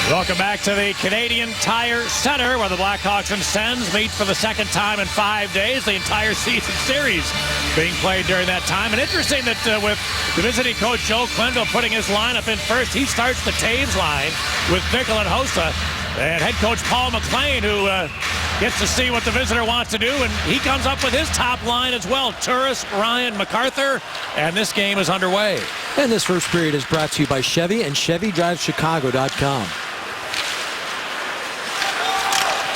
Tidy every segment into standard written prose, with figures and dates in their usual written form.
Welcome back to the Canadian Tire Center, where the Blackhawks and Sens meet for the second time in 5 days. The entire season series being played during that time. And interesting that with the visiting coach Joe Quenneville putting his lineup in first, he starts the Taves line with Mikkel and Hossa. And head coach Paul McLean, who gets to see what the visitor wants to do, and he comes up with his top line as well. Turris, Ryan, MacArthur, and this game is underway. And this first period is brought to you by Chevy and ChevyDriveChicago.com.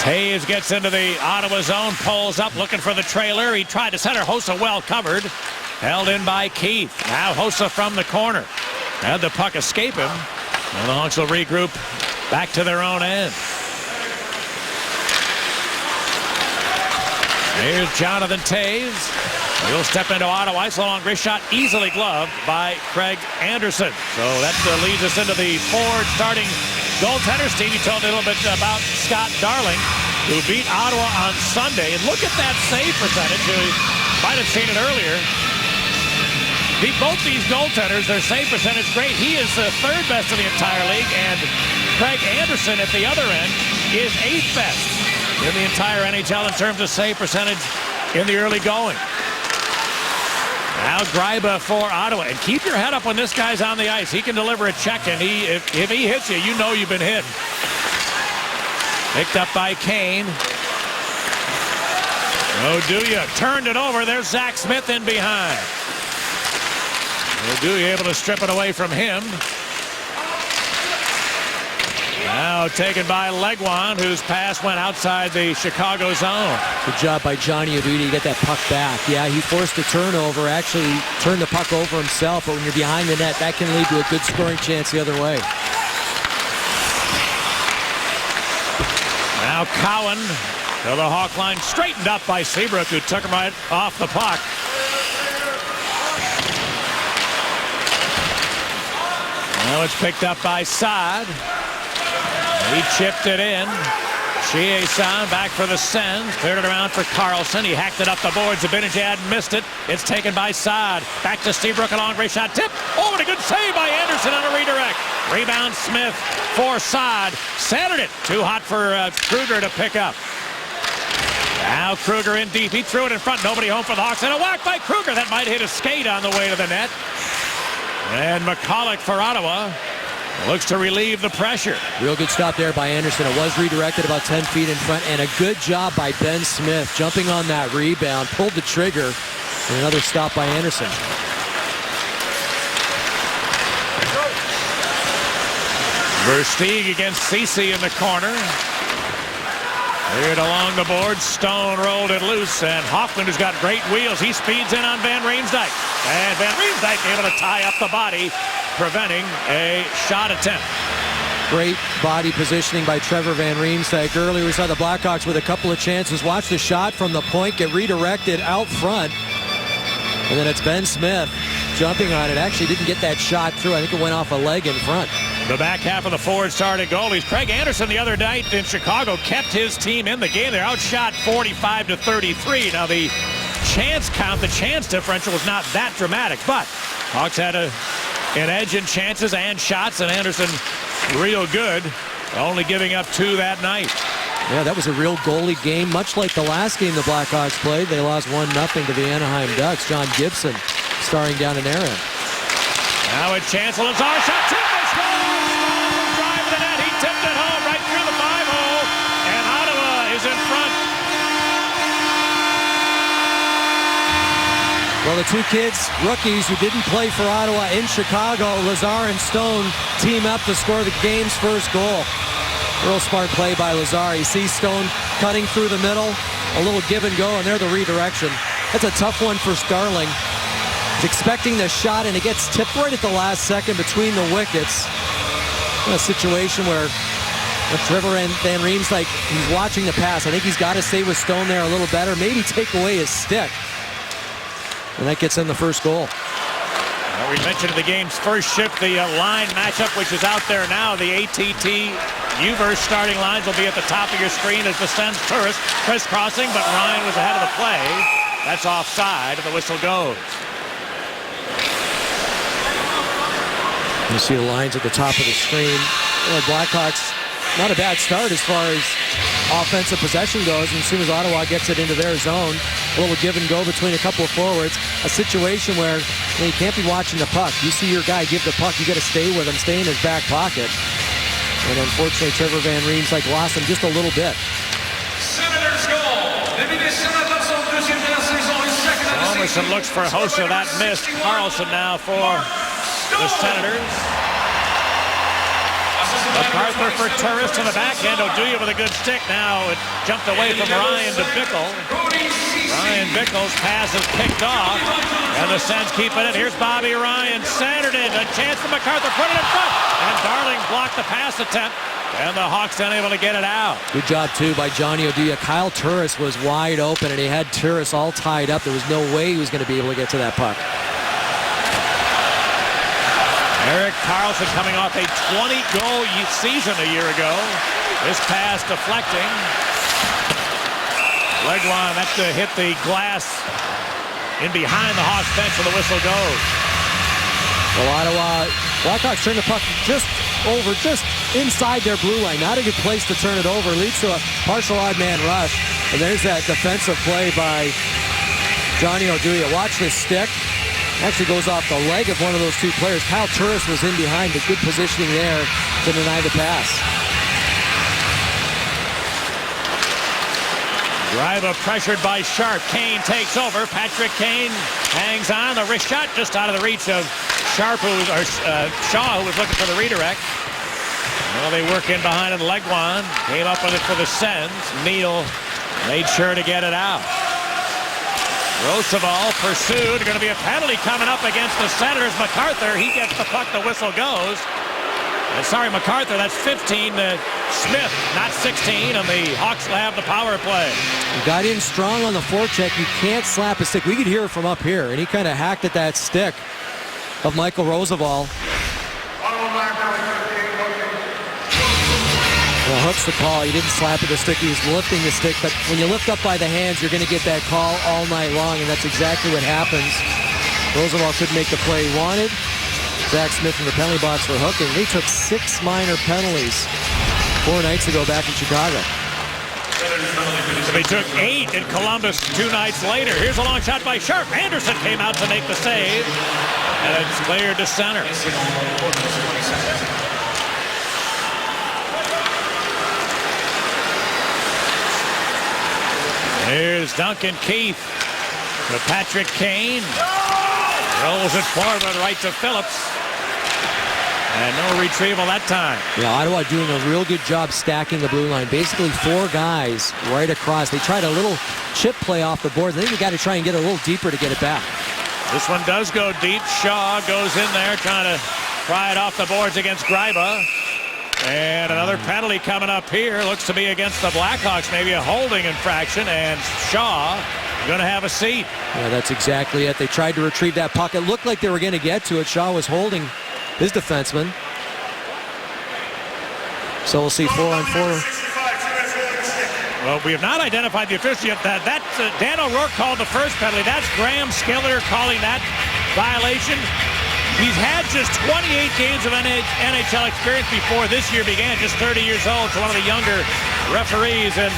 Taves gets into the Ottawa zone, pulls up, looking for the trailer. He tried to center. Hossa well covered. Held in by Keith. Now Hossa from the corner. Had the puck escape him. And the Hawks will regroup back to their own end. Here's Jonathan Taves. He'll step into Ottawa. It's a long wrist shot, easily gloved by Craig Anderson. So that leads us into the forward starting goaltenders team. You told a little bit about Scott Darling, who beat Ottawa on Sunday. And look at that save percentage. You might have seen it earlier. Both these goaltenders, their save percentage great. He is the third best in the entire league, and Craig Anderson at the other end is eighth best in the entire NHL in terms of save percentage in the early going. Now Greiba for Ottawa. And keep your head up when this guy's on the ice. He can deliver a check, and if he hits you, you know you've been hit. Picked up by Kane. Oduya turned it over. There's Zach Smith in behind. Oduya able to strip it away from him. Now taken by Legwand, whose pass went outside the Chicago zone. Good job by Johnny Oduya to get that puck back. Yeah, he forced a turnover, actually turned the puck over himself, but when you're behind the net, that can lead to a good scoring chance the other way. Now Cowan to the Hawk line, straightened up by Seabrook, who took him right off the puck. Now it's picked up by Saad. He chipped it in. Chiasson back for the Sens. Cleared it around for Carlson. He hacked it up the boards. Zibanejad missed it. It's taken by Saad. Back to Seabrook. A long great shot. Tip. Oh, and a good save by Anderson on a redirect. Rebound Smith for Saad. Centered it. Too hot for Kruger to pick up. Now Kruger in deep. He threw it in front. Nobody home for the Hawks. And a whack by Kruger. That might hit a skate on the way to the net. And McCulloch for Ottawa looks to relieve the pressure. Real good stop there by Anderson. It was redirected about 10 feet in front, and a good job by Ben Smith jumping on that rebound, pulled the trigger, and another stop by Anderson. Versteeg against Ceci in the corner. Cleared along the board. Stone rolled it loose, and Hoffman, who's got great wheels, he speeds in on Van Riemsdyk. And Van Riemsdyk able to tie up the body, preventing a shot attempt. Great body positioning by Trevor Van Riemsdyk. Earlier we saw the Blackhawks with a couple of chances. Watch the shot from the point get redirected out front. And then it's Ben Smith jumping on it. Actually didn't get that shot through. I think it went off a leg in front. The back half of the forward starting goalies. Craig Anderson the other night in Chicago kept his team in the game. They're outshot 45-33. Now the chance count, the chance differential was not that dramatic, but Hawks had an edge in chances and shots, and Anderson real good, only giving up 2 that night. Yeah, that was a real goalie game, much like the last game the Blackhawks played. They lost 1-0 to the Anaheim Ducks. John Gibson starring down in their end. Now it's Chancellor. Lazar shot. Tip. They score. Drive to the net. He tipped it home right through the 5-hole, and Ottawa is in front. Well, the two kids, rookies who didn't play for Ottawa in Chicago, Lazar and Stone, team up to score the game's first goal. Real smart play by Lazar. You see Stone cutting through the middle, a little give and go, and there the redirection. That's a tough one for Starling. He's expecting the shot, and it gets tipped right at the last second between the wickets. In a situation where Trevor Van Riemsdyk, he's watching the pass. I think he's got to stay with Stone there a little better, maybe take away his stick. And that gets in the first goal. Well, we mentioned the game's first shift, the line matchup, which is out there now. The ATT Uverse starting lines will be at the top of your screen as the Sens Turris crisscrossing, but Ryan was ahead of the play. That's offside, and the whistle goes. You see the lines at the top of the screen. The Blackhawks not a bad start as far as offensive possession goes. And as soon as Ottawa gets it into their zone, a little give and go between a couple of forwards, a situation where you can't be watching the puck. You see your guy give the puck, you got to stay with him, stay in his back pocket. And unfortunately, Trevor Van Riemsdyk lost him just a little bit. Senators goal. Almerson looks for Hossa. That missed. Carlson now for the Senators. MacArthur for Turris to the backhand. Oduya with a good stick. Now it jumped away from Ryan to Bickle. Ryan Bickle's pass is picked off. And the Sens keep it in. Here's Bobby Ryan. Centered it. A chance for MacArthur. Put it in front. And Darling blocked the pass attempt. And the Hawks unable to get it out. Good job, too, by Johnny Oduya. Kyle Turris was wide open, and he had Turris all tied up. There was no way he was going to be able to get to that puck. Erik Karlsson coming off a 20-goal season a year ago. This pass deflecting. Legwand, that's to hit the glass in behind the Hawks bench where the whistle goes. Well, Ottawa Blackhawks turn the puck just inside their blue line. Not a good place to turn it over. Leads to a partial odd man rush. And there's that defensive play by Johnny Oduya. Watch this stick. Actually goes off the leg of one of those two players. Kyle Turris was in behind, but good positioning there to deny the pass. Gryba pressured by Sharp. Kane takes over. Patrick Kane hangs on. The wrist shot just out of the reach of Sharp, Shaw, who was looking for the redirect. Well, they work in behind it. Legwand came up with it for the Sens. Neal made sure to get it out. Roosevelt pursued. Going to be a penalty coming up against the Senators. MacArthur, he gets the puck. The whistle goes. And sorry, MacArthur, that's 15 to Smith, not 16, and the Hawks will have the power play. He got in strong on the forecheck. You can't slap a stick. We could hear it from up here, and he kind of hacked at that stick of Michael Roosevelt. Well, hooks the call. He didn't slap at the stick. He was lifting the stick. But when you lift up by the hands, you're going to get that call all night long, and that's exactly what happens. Roosevelt couldn't make the play he wanted. Zach Smith in the penalty box for hooking. They took 6 minor penalties 4 nights ago back in Chicago. They took 8 in Columbus 2 nights later. Here's a long shot by Sharp. Anderson came out to make the save. And it's cleared to center. Here's Duncan Keith to Patrick Kane. Rolls it forward right to Phillips. And no retrieval that time. Yeah, Ottawa doing a real good job stacking the blue line. Basically 4 guys right across. They tried a little chip play off the board. I think you got to try and get a little deeper to get it back. This one does go deep. Shaw goes in there trying to pry it off the boards against Gryba. And another penalty coming up here. Looks to be against the Blackhawks. Maybe a holding infraction. And Shaw going to have a seat. Yeah, that's exactly it. They tried to retrieve that puck. It looked like they were going to get to it. Shaw was holding his defenseman. So we'll see 4-on-4. Well, we have not identified the official yet. That's Dan O'Rourke called the first penalty. That's Graham Skiller calling that violation. He's had just 28 games of NHL experience before this year began, just 30 years old, so one of the younger referees in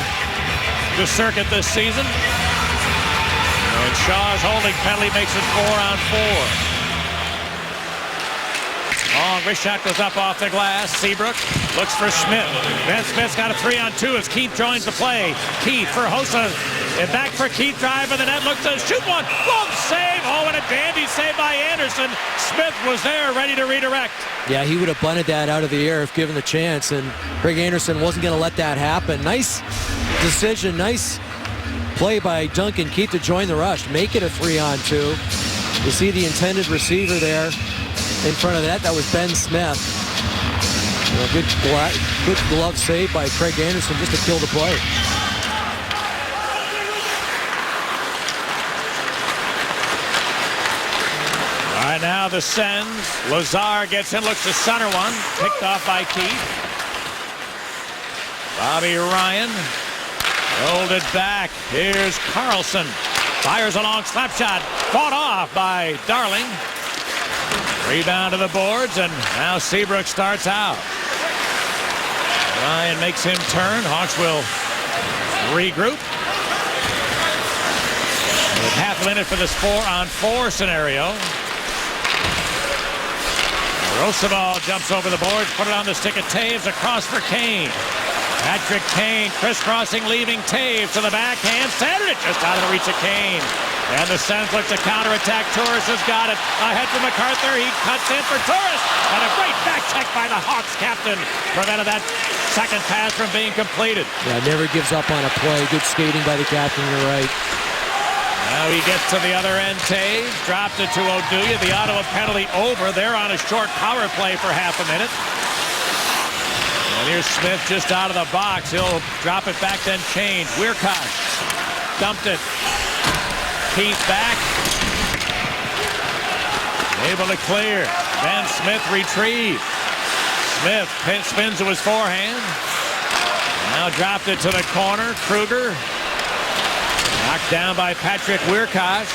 the circuit this season. And Shaw's holding penalty makes it 4-on-4. Long wrist shot goes up off the glass. Seabrook looks for Smith. Ben Smith's got a 3-on-2 as Keith joins the play. Keith for Hossa. And back for Keith, drive of the net. Looks to shoot one. Long save. Oh, and a dandy save by Anderson. Smith was there ready to redirect. Yeah, he would have bunted that out of the air if given the chance. And Craig Anderson wasn't going to let that happen. Nice decision. Nice play by Duncan Keith to join the rush. Make it a 3-on-2. You see the intended receiver there. In front of that was Ben Smith. A good glove save by Craig Anderson just to kill the play. All right, now the Sens. Lazar gets in, looks to center one. Picked off by Keith. Bobby Ryan rolled it back. Here's Carlson. Fires a long slap shot. Fought off by Darling. Rebound to the boards, and now Seabrook starts out. Ryan makes him turn. Hawks will regroup. With half a minute for this 4-on-4 scenario. Roosevelt jumps over the boards, put it on the stick of Taves, across for Kane. Patrick Kane crisscrossing, leaving Taves to the backhand. Centered it just out of the reach of Kane. And the Sens look to counterattack. Torres has got it. Ahead for MacArthur. He cuts in for Torres. And a great back check by the Hawks captain prevented that second pass from being completed. Yeah, never gives up on a play. Good skating by the captain, you're right. Now he gets to the other end. Taves dropped it to Oduya. The Ottawa penalty over. They're on a short power play for half a minute. And here's Smith just out of the box. He'll drop it back, then change. Wiercott dumped it. Keith back. Able to clear. Then Smith retrieved. Smith spins to his forehand. Now dropped it to the corner. Kruger. Knocked down by Patrick Wiercott.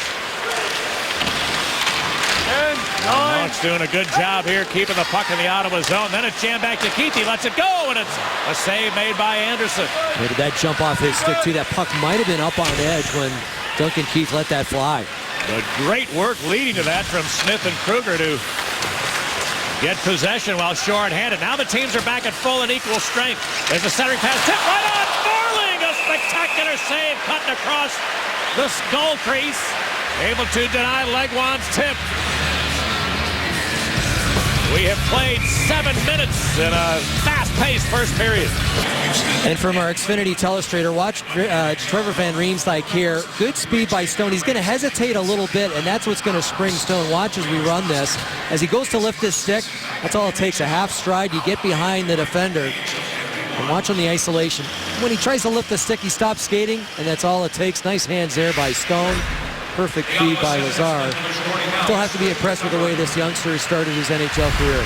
Hawks doing a good job here keeping the puck in the Ottawa zone. Then it's jammed back to Keith. He lets it go, and it's a save made by Anderson. Where did that jump off his stick, too? That puck might have been up on edge when Duncan Keith let that fly. But great work leading to that from Smith and Kruger to get possession while short-handed. Now the teams are back at full and equal strength. There's a centering pass. Tip right on. Farling, a spectacular save cutting across the goal crease. Able to deny Legwand's tip. We have played 7 minutes in a fast-paced first period. And from our Xfinity telestrator, watch Trevor Van Riemsdyk here. Good speed by Stone. He's going to hesitate a little bit, and that's what's going to spring Stone. Watch as we run this. As he goes to lift his stick, that's all it takes, a half stride. You get behind the defender. And watch on the isolation. When he tries to lift the stick, he stops skating, and that's all it takes. Nice hands there by Stone. Perfect feed by Lazar. Still have to be impressed with the way this youngster started his NHL career.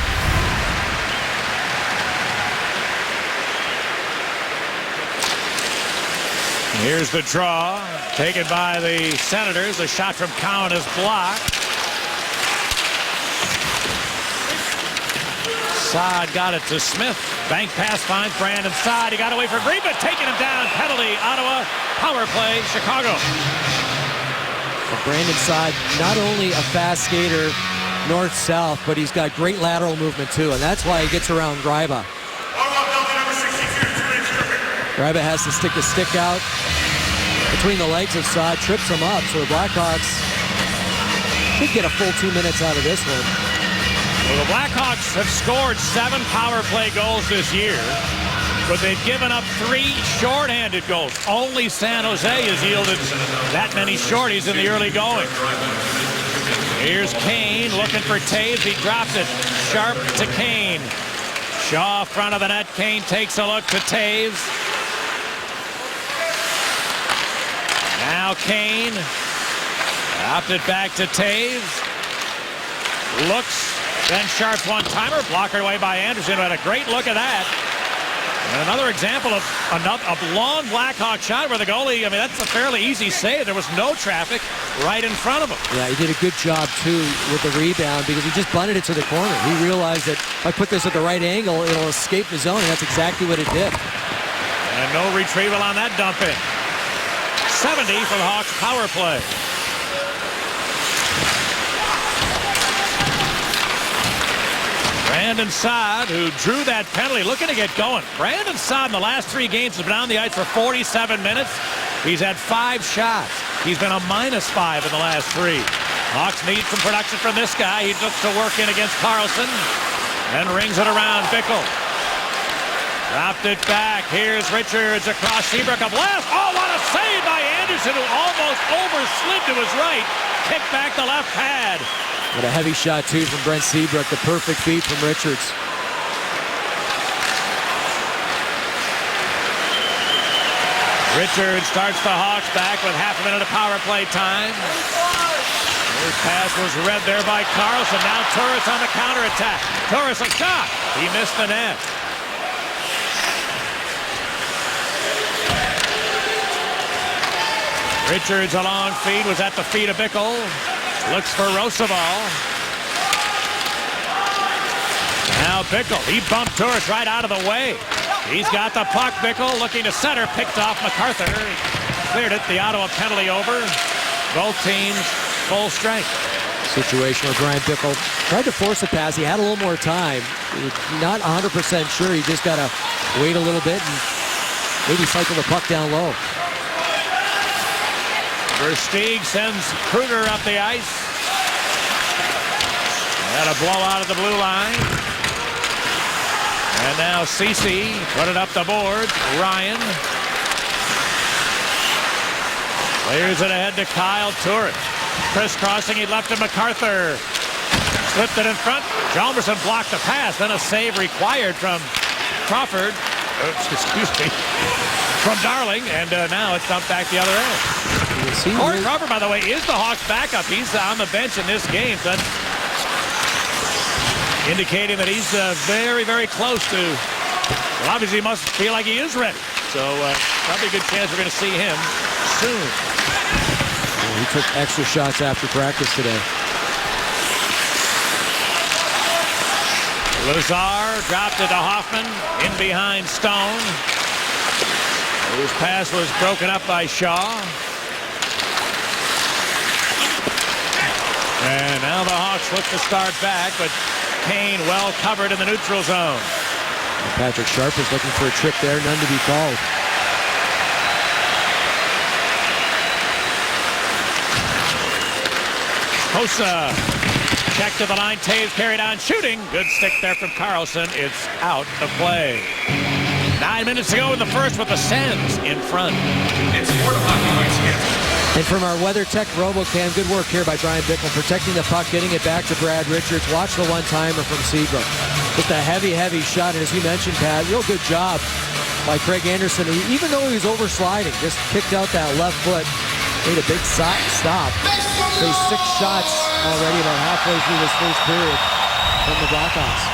Here's the draw, taken by the Senators. A shot from Cowan is blocked. Saad got it to Smith. Bank pass finds Brandon Saad. He got away for Green, but taking him down. Penalty, Ottawa. Power play, Chicago. Brandon Saad, not only a fast skater north-south, but he's got great lateral movement too, and that's why he gets around Gryba. Gryba has to stick the stick out between the legs of Saad, trips him up, so the Blackhawks should get a full 2 minutes out of this one. Well, the Blackhawks have scored 7 power play goals this year, but they've given up 3 shorthanded goals. Only San Jose has yielded that many shorties in the early going. Here's Kane looking for Taves. He drops it. Sharp to Kane. Shaw front of the net. Kane takes a look to Taves. Now Kane dropped it back to Taves. Looks, then Sharp's one-timer. Blocked away by Anderson, who had a great look at that. And another example of a long Blackhawk shot where the goalie, I mean, that's a fairly easy save. There was no traffic right in front of him. Yeah, he did a good job, too, with the rebound because he just bunted it to the corner. He realized that if I put this at the right angle, it'll escape the zone, and that's exactly what it did. And no retrieval on that dump in. 70 for the Hawks power play. Brandon Saad, who drew that penalty, looking to get going. Brandon Saad in the last 3 games has been on the ice for 47 minutes. He's had 5 shots. He's been a -5 in the last 3. Hawks need some production from this guy. He looks to work in against Carlson and rings it around Bickle. Dropped it back. Here's Richards across Seabrook. A blast. Oh, what a save by Anderson, who almost overslid to his right. Kicked back the left pad. What a heavy shot, too, from Brent Seabrook. The perfect feed from Richards. Richards starts the Hawks back with half a minute of power play time. His pass was read there by Carlson. Now Turris on the counterattack. Turris a shot. He missed the net. Richards, a long feed, was at the feet of Bickle. Looks for Roosevelt. Now Bickle, he bumped Turris right out of the way. He's got the puck. Bickle looking to center, picked off MacArthur. Cleared it, the Ottawa penalty over. Both teams full strength. Situation where Brian Bickle tried to force a pass. He had a little more time. Not 100% sure. He just got to wait a little bit and maybe cycle the puck down low. Versteeg sends Kruger up the ice. Got a blowout at the blue line. And now Ceci put it up the board. Ryan clears it ahead to Kyle Turris. Crisscrossing, he left to MacArthur. Slipped it in front. Hjalmarsson blocked the pass. Then a save required from Crawford. Oops, excuse me. From Darling. And now it's dumped back the other end. Corey Crawford, by the way, is the Hawks' backup. He's on the bench in this game. So that's indicating that he's very, very close to, well, obviously he must feel like he is ready. So probably a good chance we're going to see him soon. He took extra shots after practice today. Lazar dropped it to Hoffman, in behind Stone, whose pass was broken up by Shaw. And now the Hawks look to start back, but Kane well covered in the neutral zone. Patrick Sharp is looking for a trip there, none to be called. Hossa check to the line. Taves carried on shooting. Good stick there from Karlsson. It's out of play. 9 minutes to go in the first with the Sens in front. It's Florida Hockey Nights again. And from our WeatherTech RoboCam, good work here by Brian Bickle, protecting the puck, getting it back to Brad Richards. Watch the one-timer from Seabrook. Just a heavy, heavy shot. And as you mentioned, Pat, real good job by Craig Anderson, who, even though he was oversliding, just kicked out that left foot, made a big stop. Faced 6 shots already about halfway through this first period from the Blackhawks.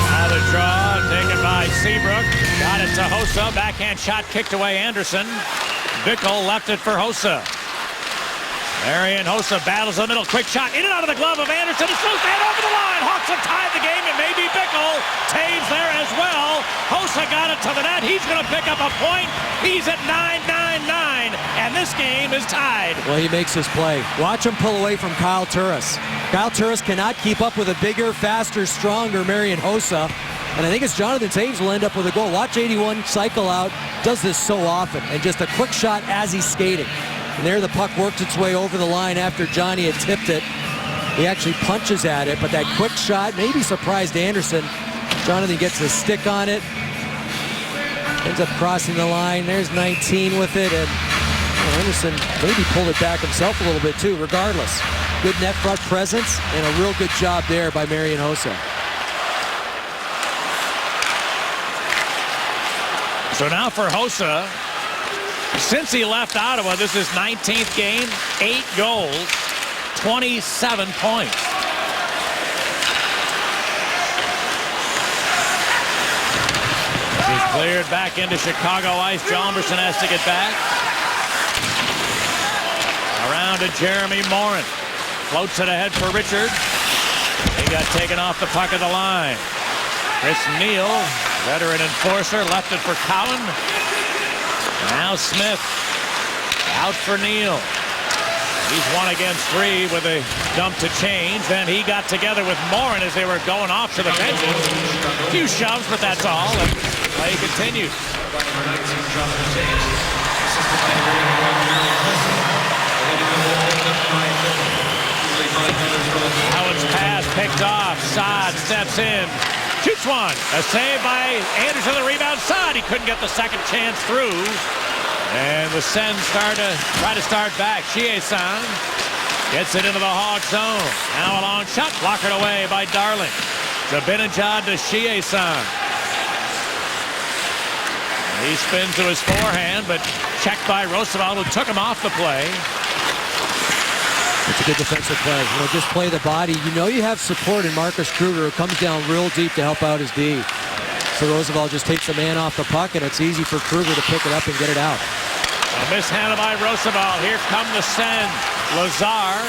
Now the draw taken by Seabrook. Got it to Hossa. Backhand shot kicked away Anderson. Bickle left it for Hossa. Marian Hossa battles the middle. Quick shot in and out of the glove of Anderson. It's supposed to head over the line. Hawks have tied the game. It may be Bickle. Taves there as well. Hossa got it to the net. He's going to pick up a point. He's at 9-9-9, and this game is tied. Well, he makes his play. Watch him pull away from Kyle Turris. Kyle Turris cannot keep up with a bigger, faster, stronger Marian Hossa. And I think it's Jonathan Taves will end up with a goal. Watch 81 cycle out. Does this so often. And just a quick shot as he's skating. And there the puck worked its way over the line after Johnny had tipped it. He actually punches at it, but that quick shot maybe surprised Anderson. Jonathan gets a stick on it. Ends up crossing the line. There's 19 with it, and Anderson maybe pulled it back himself a little bit too, regardless. Good net front presence, and a real good job there by Marian Hossa. So now for Hossa, since he left Ottawa, this is 19th game, 8 goals, 27 points. He's cleared back into Chicago ice. Hjalmarsson has to get back. Around to Jeremy Morin. Floats it ahead for Richard. He got taken off the puck of the line. Chris Neal, veteran enforcer, left it for Cowan. Now Smith out for Neal. He's 1 against 3 with a dump to change. Then he got together with Morin as they were going off to the bench. A few shoves, but that's all. And play continues. Cowan's pass picked off. Saad steps in. Shoots one. A save by Anderson. The rebound. Saad. He couldn't get the second chance through. And the Sens try to start back. Chie-San gets it into the Hawk zone. Now a long shot. Blockered away by Darling. Zibanejad to Chie-San. He spins to his forehand, but checked by Roosevelt, who took him off the play. It's a good defensive play. You know, just play the body. You know you have support in Marcus Kruger, who comes down real deep to help out his D. So Roosevelt just takes the man off the puck, and it's easy for Kruger to pick it up and get it out. A mishandle by Rosabal. Here come the Sens. Lazar,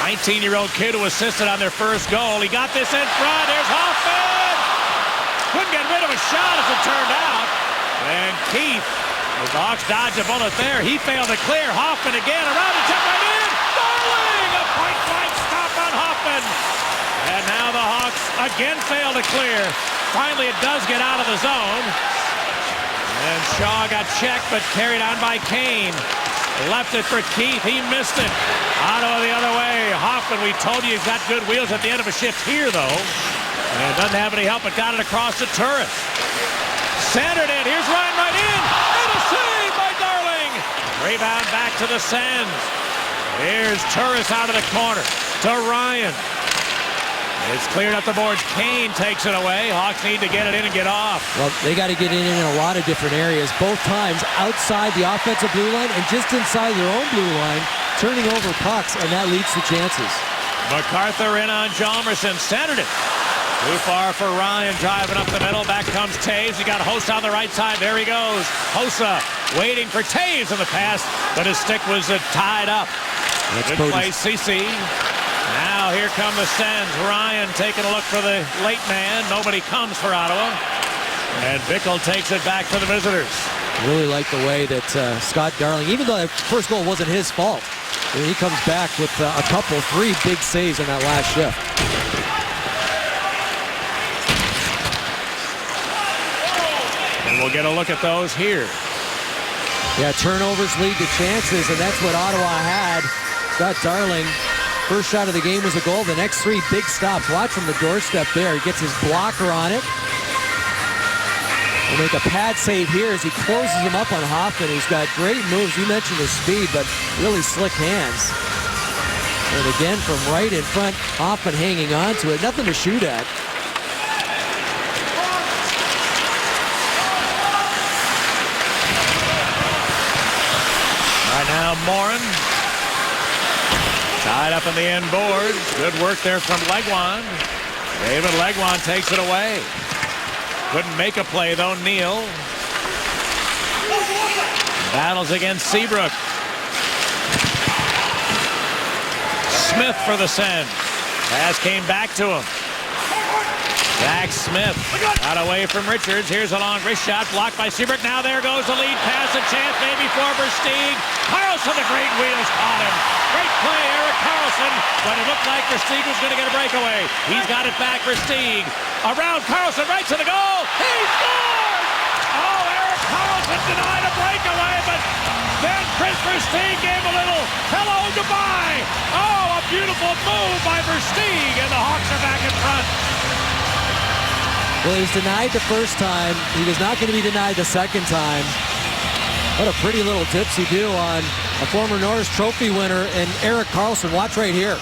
19-year-old kid who assisted on their first goal. He got this in front. There's Hoffman. Couldn't get rid of a shot as it turned out. And Keith, the Hawks dodged a bullet there. He failed to clear. Hoffman again around and jump right in. Darling! A point-blank stop on Hoffman. And now the Hawks again fail to clear. Finally, it does get out of the zone. And Shaw got checked, but carried on by Kane. Left it for Keith. He missed it. Ottawa the other way. Hoffman, we told you he's got good wheels at the end of a shift here, though. And doesn't have any help, but got it across the turret. Centered it. Here's Ryan right in. And a save by Darling. Rebound back to the Sens. Here's Turris out of the corner to Ryan. It's cleared up the boards. Kane takes it away. Hawks need to get it in and get off. Well, they got to get it in a lot of different areas. Both times outside the offensive blue line and just inside their own blue line, turning over pucks, and that leads to chances. MacArthur in on Hjalmarsson. Centered it. Too far for Ryan. Driving up the middle. Back comes Taves. He got Hossa on the right side. There he goes. Hossa waiting for Taves in the pass, but his stick was tied up. Good play, CC. Now here come the Sens. Ryan taking a look for the late man. Nobody comes for Ottawa. And Bickle takes it back to the visitors. Really like the way that Scott Darling, even though that first goal wasn't his fault, he comes back with a couple, 3 big saves in that last shift. And we'll get a look at those here. Yeah, turnovers lead to chances, and that's what Ottawa had. Scott Darling, first shot of the game was a goal. The next 3 big stops. Watch from the doorstep there. He gets his blocker on it. He'll make a pad save here as he closes him up on Hoffman, who's got great moves. You mentioned his speed, but really slick hands. And again, from right in front, Hoffman hanging on to it. Nothing to shoot at. Right now, Morin tied up in the end boards. Good work there from Legwand. David Legwand takes it away. Couldn't make a play, though, Neal. Battles against Seabrook. Smith for the Sens. Pass came back to him. Jack Smith got away from Richards. Here's a long wrist shot blocked by Seabrook. Now there goes the lead pass. A chance maybe for Versteeg. Carlson, the great wheels caught him. Great play, Erik Karlsson, but it looked like Versteeg was going to get a breakaway. He's got it back, Versteeg. Around Karlsson, right to the goal. He scored! Oh, Erik Karlsson denied a breakaway, but then Chris Versteeg gave a little hello, goodbye. Oh, a beautiful move by Versteeg, and the Hawks are back in front. Well, he was denied the first time. He was not going to be denied the second time. What a pretty little tipsy-do on a former Norris Trophy winner and Erik Karlsson. Watch right here.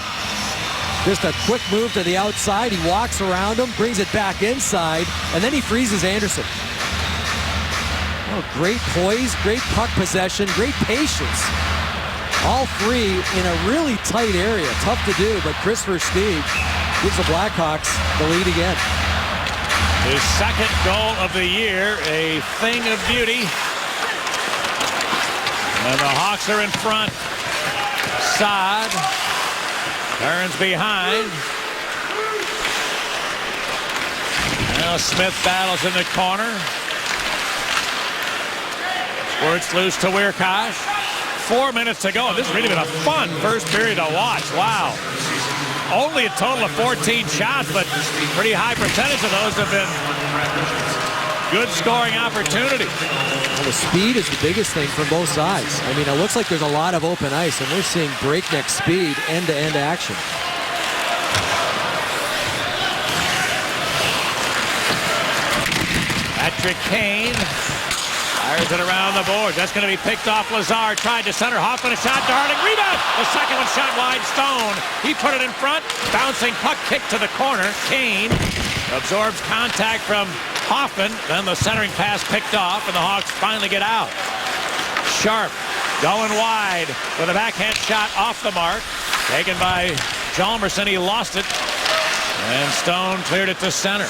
Just a quick move to the outside. He walks around him, brings it back inside, and then he freezes Anderson. Oh, great poise, great puck possession, great patience. All 3 in a really tight area. Tough to do, but Chris Versteeg gives the Blackhawks the lead again. His second goal of the year, a thing of beauty. And the Hawks are in front. Saad turns behind. Now Smith battles in the corner. Squirts loose to Wiercioch. 4 minutes to go. This has really been a fun first period to watch. Wow. Only a total of 14 shots, but pretty high percentage of those have been good scoring opportunities. Well, the speed is the biggest thing from both sides. I mean, it looks like there's a lot of open ice, and we're seeing breakneck speed, end-to-end action. Patrick Kane fires it around the board. That's going to be picked off. Lazar tried to center. Hoffman a shot. Darling rebound. The second one shot wide. Stone. He put it in front. Bouncing puck kick to the corner. Kane absorbs contact from Hoffman. Then the centering pass picked off, and the Hawks finally get out. Sharp going wide with a backhand shot off the mark. Taken by Hjalmarsson. He lost it. And Stone cleared it to center.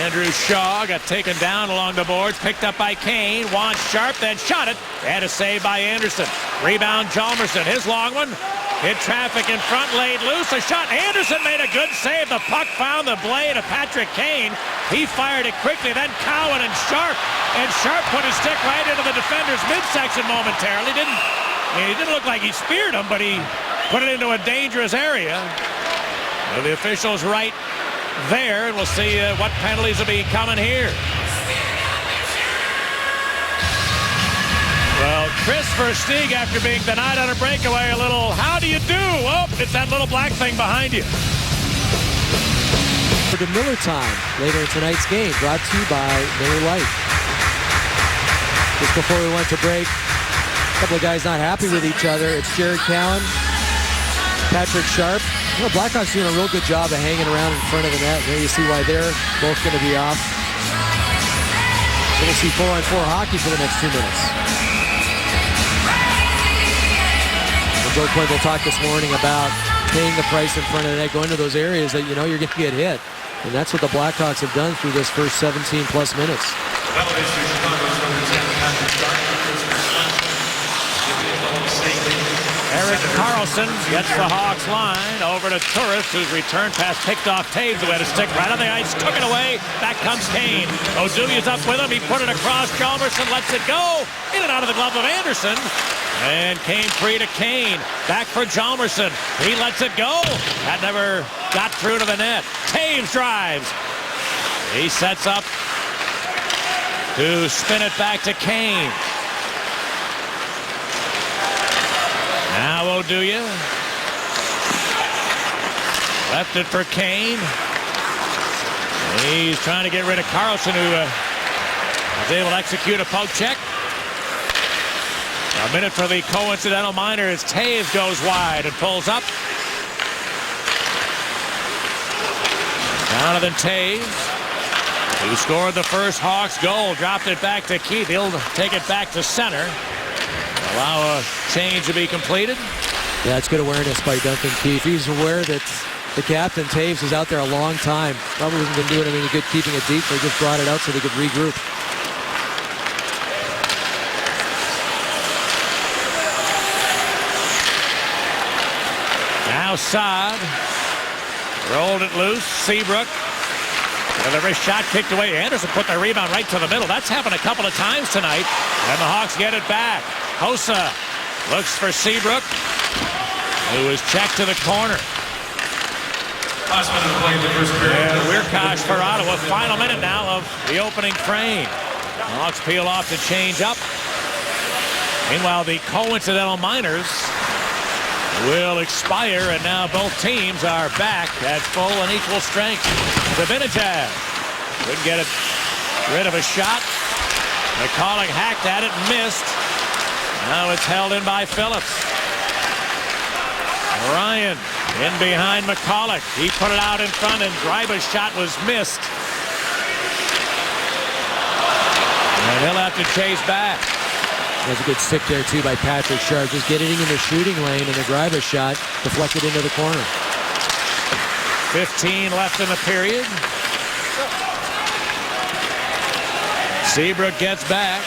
Andrew Shaw got taken down along the boards, picked up by Kane. Juan Sharp then shot it, and a save by Anderson. Rebound Chalmerson, his long one. Hit traffic in front, laid loose, a shot. Anderson made a good save. The puck found the blade of Patrick Kane. He fired it quickly, then Cowan and Sharp. And Sharp put his stick right into the defender's midsection momentarily. He didn't look like he speared him, but he put it into a dangerous area. Well, the officials right there, and we'll see what penalties will be coming here. Well, Chris Versteeg, after being denied on a breakaway, a little, how do you do? Oh, it's that little black thing behind you. For the Miller time later in tonight's game, brought to you by Miller Lite. Just before we went to break, a couple of guys not happy with each other. It's Jared Cowan, Patrick Sharp. You know, Blackhawks doing a real good job of hanging around in front of the net. There you see why they're both going to be off. So we'll see 4-on-4 hockey for the next 2 minutes. Joe Quinn will talk this morning about paying the price in front of the net, going to those areas that you know you're going to get hit. And that's what the Blackhawks have done through this first 17-plus minutes. Erik Karlsson gets the Hawks line over to Turris, whose return pass picked off Taves, who had a stick right on the ice, took it away. Back comes Kane. Oduya's up with him. He put it across. Chalmerson lets it go. In and out of the glove of Anderson. And Kane free to Kane. Back for Chalmerson. He lets it go. That never got through to the net. Taves drives. He sets up to spin it back to Kane. Now Oduya. Left it for Kane. He's trying to get rid of Karlsson, who was able to execute a poke check. A minute for the coincidental minor as Taves goes wide and pulls up. Jonathan Taves, who scored the first Hawks goal, dropped it back to Keith. He'll take it back to center. Allow a change to be completed. Yeah, it's good awareness by Duncan Keith. He's aware that the captain, Taves, is out there a long time. Probably hasn't been doing any good keeping it deep. They just brought it out so they could regroup. Now Saad rolled it loose. Seabrook with a wrist shot kicked away. Anderson put the rebound right to the middle. That's happened a couple of times tonight. And the Hawks get it back. Hossa looks for Seabrook, who is checked to the corner. And Wierkosh for Ottawa. Final minute now of the opening frame. The Hawks peel off the change up. Meanwhile, the coincidental minors will expire, and now both teams are back at full and equal strength. Zibanejad couldn't get it rid of a shot. McCulloch hacked at it and missed. Now it's held in by Phillips. Ryan in behind McCulloch. He put it out in front, and Greiba's shot was missed. And he'll have to chase back. There's a good stick there, too, by Patrick Sharp. Just getting in the shooting lane, and the Greiba shot deflected into the corner. 15 left in the period. Seabrook gets back.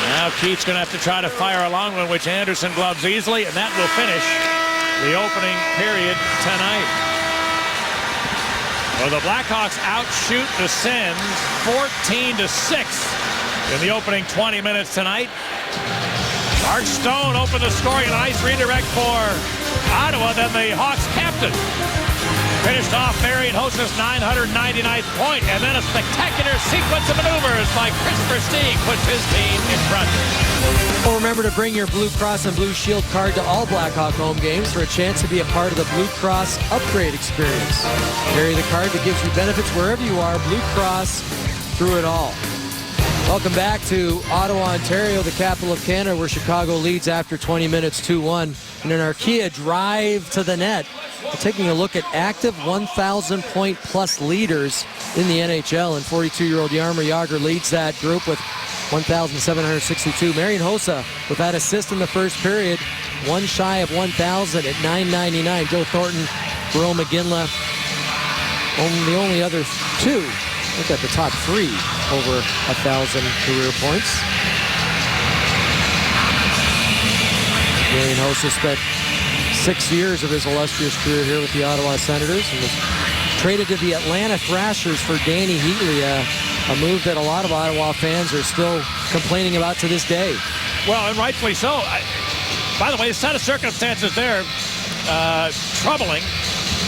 Now Keith's going to have to try to fire a long one, which Anderson gloves easily, and that will finish the opening period tonight. Well, the Blackhawks outshoot the Sens 14-6 in the opening 20 minutes tonight. Mark Stone opened the scoring, a nice redirect for Ottawa, then the Hawks captain finished off Marian Hossa's 999th point, and then a spectacular sequence of maneuvers by Chris Versteeg puts his team in front. Well, remember to bring your Blue Cross and Blue Shield card to all Blackhawk home games for a chance to be a part of the Blue Cross upgrade experience. Carry the card that gives you benefits wherever you are. Blue Cross through it all. Welcome back to Ottawa, Ontario, the capital of Canada, where Chicago leads after 20 minutes 2-1. And an Archaea drive to the net. We're taking a look at active 1,000-point-plus leaders in the NHL, and 42-year-old Jaromir Jagr leads that group with 1,762. Marian Hossa with that assist in the first period, one shy of 1,000 at 999. Joe Thornton Jerome McGinley, the only other two, I think at the top three, over 1,000 career points. Marian Hossa spent 6 years of his illustrious career here with the Ottawa Senators and was traded to the Atlanta Thrashers for Danny Heatley, a move that a lot of Ottawa fans are still complaining about to this day. Well, and rightfully so. By the way, the set of circumstances there, troubling.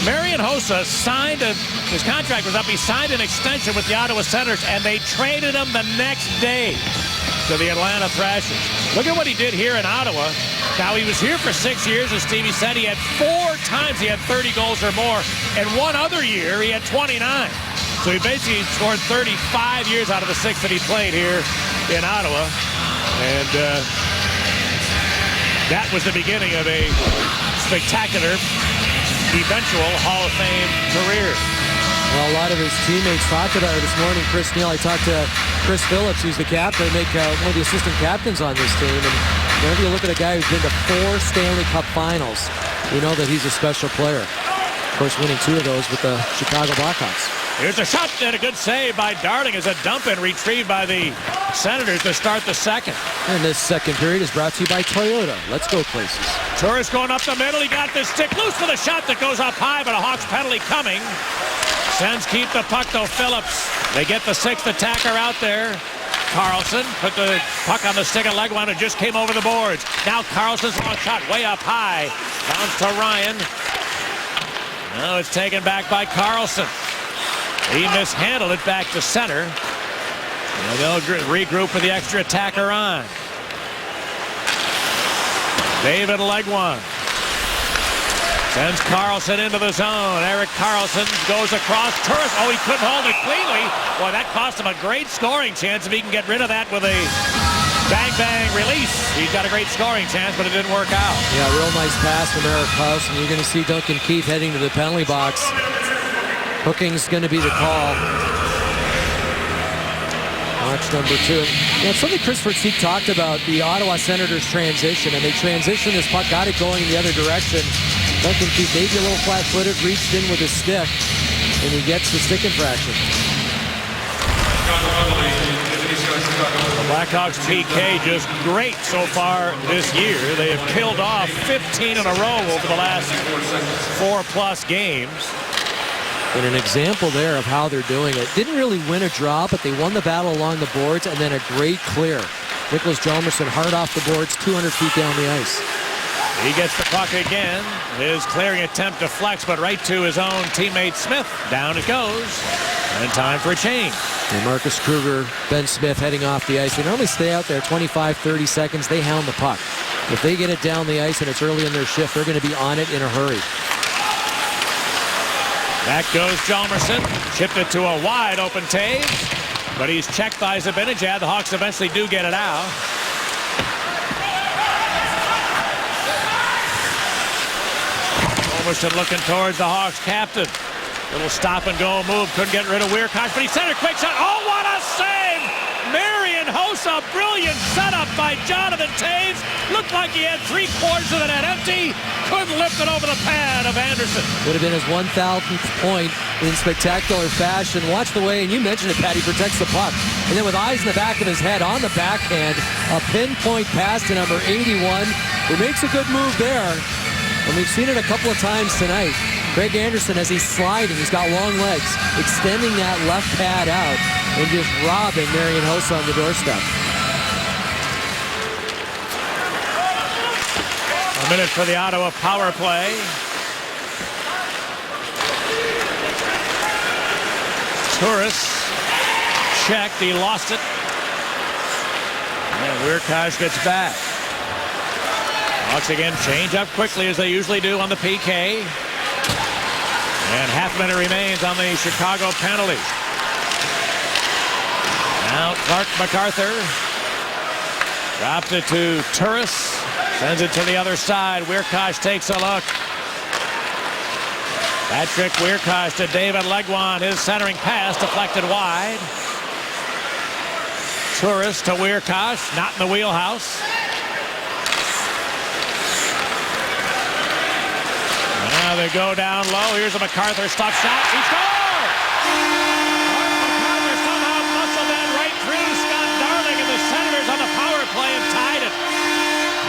Marian Hossa signed, his contract was up, he signed an extension with the Ottawa Senators, and they traded him the next day to the Atlanta Thrashers. Look at what he did here in Ottawa. Now, he was here for 6 years, as Stevie said. He had 4 times he had 30 goals or more, and one other year he had 29. So he basically scored 35 years out of the 6 that he played here in Ottawa. And that was the beginning of a spectacular eventual Hall of Fame career. Well, a lot of his teammates talked about it this morning. Chris Neal, I talked to Chris Phillips, who's the captain, one of the assistant captains on this team. And whenever you look at a guy who's been to 4 Stanley Cup finals, you know that he's a special player. Of course, winning 2 of those with the Chicago Blackhawks. Here's a shot and a good save by Darling as a dump-in retrieved by the Senators to start the second. And this second period is brought to you by Toyota. Let's go places. Turris going up the middle. He got the stick loose with a shot that goes up high, but a Hawks penalty coming. Sens keep the puck, though. Phillips. They get the 6th attacker out there. Carlson put the puck on the stick of Legwand and just came over the boards. Now Carlson's long shot way up high. Bounce to Ryan. Now it's taken back by Carlson. He mishandled it back to center. And they'll regroup for the extra attacker on. David Legwand sends Carlson into the zone. Erik Karlsson goes across. Turris, he couldn't hold it cleanly. Boy, that cost him a great scoring chance. If he can get rid of that with a bang-bang release, he's got a great scoring chance, but it didn't work out. Yeah, real nice pass from Erik Karlsson. You're going to see Duncan Keith heading to the penalty box. Hooking's going to be the call. Watch number 2. Yeah, something Chris Versteeg talked about, the Ottawa Senators transition, and they transitioned this puck, got it going in the other direction. Duncan Keith maybe a little flat-footed, reached in with his stick, and he gets the stick infraction. The Blackhawks PK just great so far this year. They have killed off 15 in a row over the last 4+ games. And an example there of how they're doing it. Didn't really win a draw, but they won the battle along the boards, and then a great clear. Nicholas Hjalmarsson hard off the boards, 200 feet down the ice. He gets the puck again. His clearing attempt deflects, but right to his own teammate Smith. Down it goes. And time for a change. And Marcus Kruger, Ben Smith heading off the ice. They normally stay out there 25, 30 seconds. They hound the puck. If they get it down the ice and it's early in their shift, they're going to be on it in a hurry. Back goes Hjalmarsson. Chipped it to a wide open Taves. But he's checked by Zibanejad. The Hawks eventually do get it out. Hjalmarsson looking towards the Hawks captain. Little stop and go move. Couldn't get rid of Wiercott, but he sent a quick shot. Oh, what a save! Marian Hossa, brilliant setup by Jonathan Taves. Looked like he had 3/4 of the net empty. Couldn't lift it over the pad of Anderson. Would have been his 1,000th point in spectacular fashion. Watch the way, and you mentioned it, Pat, he protects the puck. And then with eyes in the back of his head on the backhand, a pinpoint pass to number 81, who makes a good move there. And we've seen it a couple of times tonight. Craig Anderson, as he's sliding, he's got long legs, extending that left pad out and just robbing Marian Hossa on the doorstep. A minute for the Ottawa power play. Turris checked, he lost it. And Wiercott gets back. Hawks again change up quickly as they usually do on the PK. And half-minute remains on the Chicago penalty. Now Clark MacArthur dropped it to Turris. Sends it to the other side. Wiercott takes a look. Patrick Wiercott to David Legwand. His centering pass deflected wide. Turris to Wiercott. Not in the wheelhouse. Now they go down low. Here's a MacArthur stop shot. He scores! MacArthur somehow muscled that right through Scott Darling, and the Senators on the power play have tied it.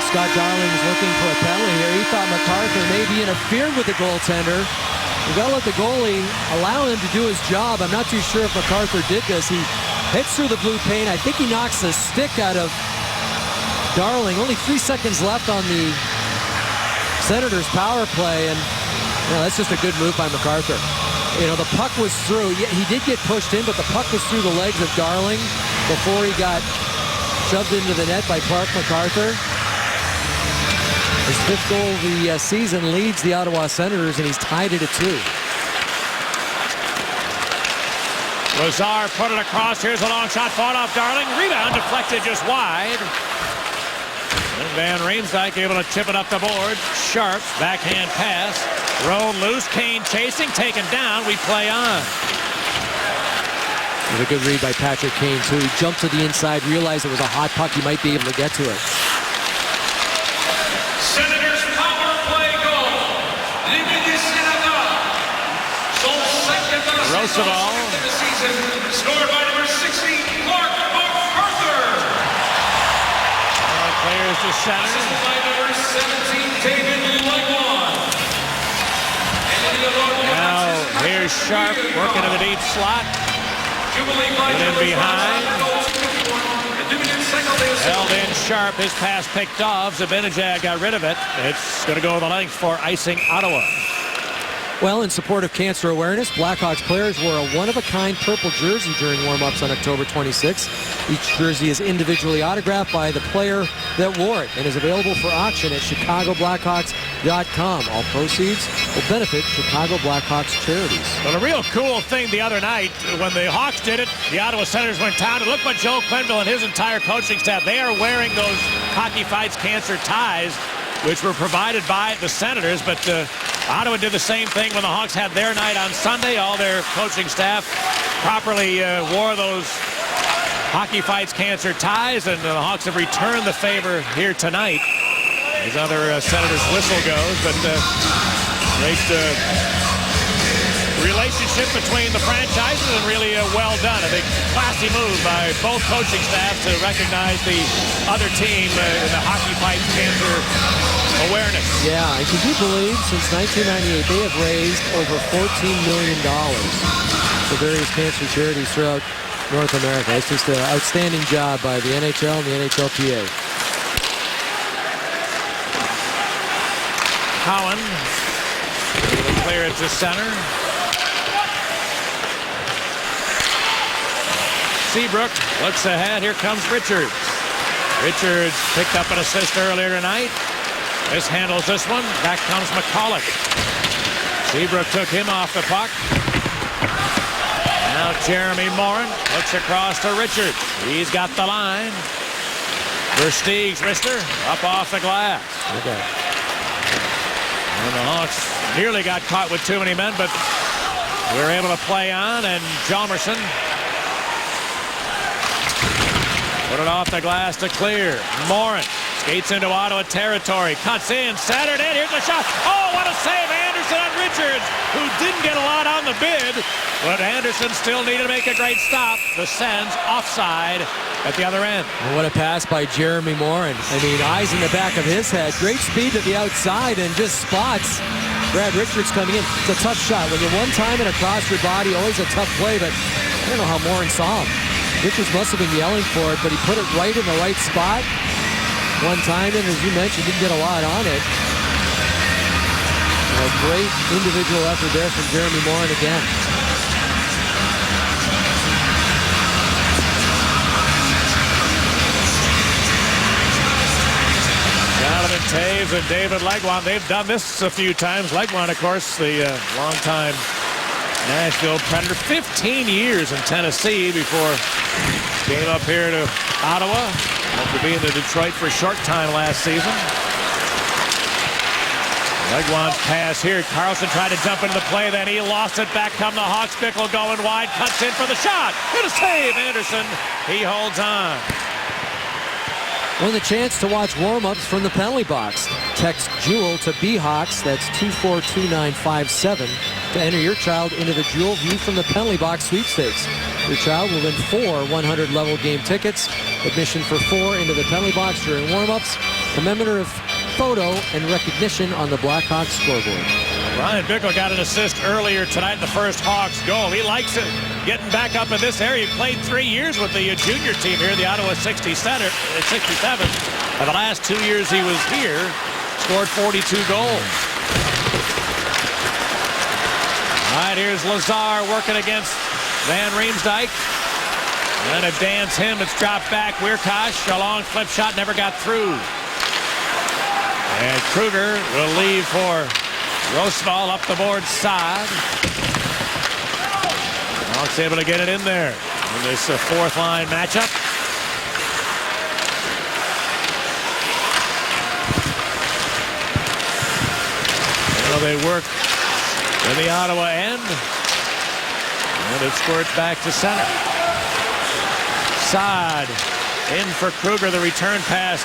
Scott Darling is looking for a penalty here. He thought MacArthur maybe interfered with the goaltender. You got to let the goalie allow him to do his job. I'm not too sure if MacArthur did this. He hits through the blue paint. I think he knocks the stick out of Darling. Only 3 seconds left on the Senators power play, and that's just a good move by MacArthur. You know, the puck was through. Yeah, he did get pushed in, but the puck was through the legs of Darling before he got shoved into the net by Clark MacArthur. His 5th goal of the season leads the Ottawa Senators, and he's tied it at 2. Lazar put it across. Here's a long shot, fought off Darling. Rebound deflected just wide. And Van Riemsdyk able to chip it up the board. Sharp backhand pass. Rolled loose. Kane chasing, taken down. We play on. It was a good read by Patrick Kane, too. He jumped to the inside, realized it was a hot puck. He might be able to get to it. Senators power play goal. Roosevelt. Scored by number 60, Clark MacArthur. Clears to center. Assisted by number 17, David Legwand. Now here's Sharp working in the deep slot. Put in behind. Held in Sharp. His pass picked off. Zibanejad got rid of it. It's going to go the length for icing Ottawa. Well, in support of cancer awareness, Blackhawks players wore a one-of-a-kind purple jersey during warm-ups on October 26. Each jersey is individually autographed by the player that wore it and is available for auction at ChicagoBlackhawks.com. All proceeds will benefit Chicago Blackhawks charities. Well, a real cool thing the other night, when the Hawks did it, the Ottawa Senators went down, and look what Joe Quenneville and his entire coaching staff, they are wearing those Hockey Fights Cancer ties, which were provided by the Senators, but Ottawa did the same thing when the Hawks had their night on Sunday. All their coaching staff properly wore those Hockey Fights Cancer ties, and the Hawks have returned the favor here tonight. As other Senators whistle goes, but great relationship between the franchises, and really well done. I think classy move by both coaching staffs to recognize the other team in the Hockey Fights Cancer awareness. Yeah, and could you believe since 1998 they have raised over $14 million for various cancer charities throughout North America. It's just an outstanding job by the NHL and the NHLPA. Cowan able to clear it to center. Seabrook looks ahead. Here comes Richards. Richards picked up an assist earlier tonight. Mishandles this one. Back comes McCulloch. Seabrook took him off the puck. Now Jeremy Morin looks across to Richards. He's got the line. Versteeg's wrister up off the glass. Okay. And the Hawks nearly got caught with too many men, but we were able to play on, and Hjalmarsson put it off the glass to clear. Morin skates into Ottawa territory, cuts in, centered in, here's a shot. Oh, what a save, Anderson on Richards, who didn't get a lot on the bid, but Anderson still needed to make a great stop. The Sens offside at the other end. And what a pass by Jeremy Morin. I mean, eyes in the back of his head. Great speed to the outside and just spots Brad Richards coming in. It's a tough shot. When you're one time and across your body, always a tough play, but I don't know how Morin saw him. Richards must have been yelling for it, but he put it right in the right spot. One time, and as you mentioned, didn't get a lot on it. A great individual effort there from Jeremy Morin again. Jonathan Toews and David Legwand, they've done this a few times. Legwand, of course, the longtime Nashville Predator. 15 years in Tennessee before came up here to Ottawa. After being in Detroit for a short time last season. Legwand's pass here. Carlson tried to jump into the play, then he lost it. Back come the Hawks. Bickle going wide, cuts in for the shot. Good a save, Anderson. He holds on. Well, the chance to watch warm-ups from the penalty box. Text Jewel to BHawks, that's 242957, to enter your child into the Jewel View from the Penalty Box sweepstakes. Your child will win 4 100-level game tickets, admission for 4 into the penalty box during warm-ups, commemorative photo and recognition on the Blackhawks scoreboard. Ryan Bickle got an assist earlier tonight in the first Hawks goal. He likes it, getting back up in this area. He played 3 years with the junior team here, the Ottawa 67. And the last 2 years he was here, scored 42 goals. All right, here's Lazar working against Van Riemsdyk. And a dance him, it's dropped back. Wierkosh, a long flip shot, never got through. And Kruger will leave for Rosval up the board side. Hawks able to get it in there in this fourth line matchup. Well, they work in the Ottawa end. And it squirts back to center. Side in for Kruger. The return pass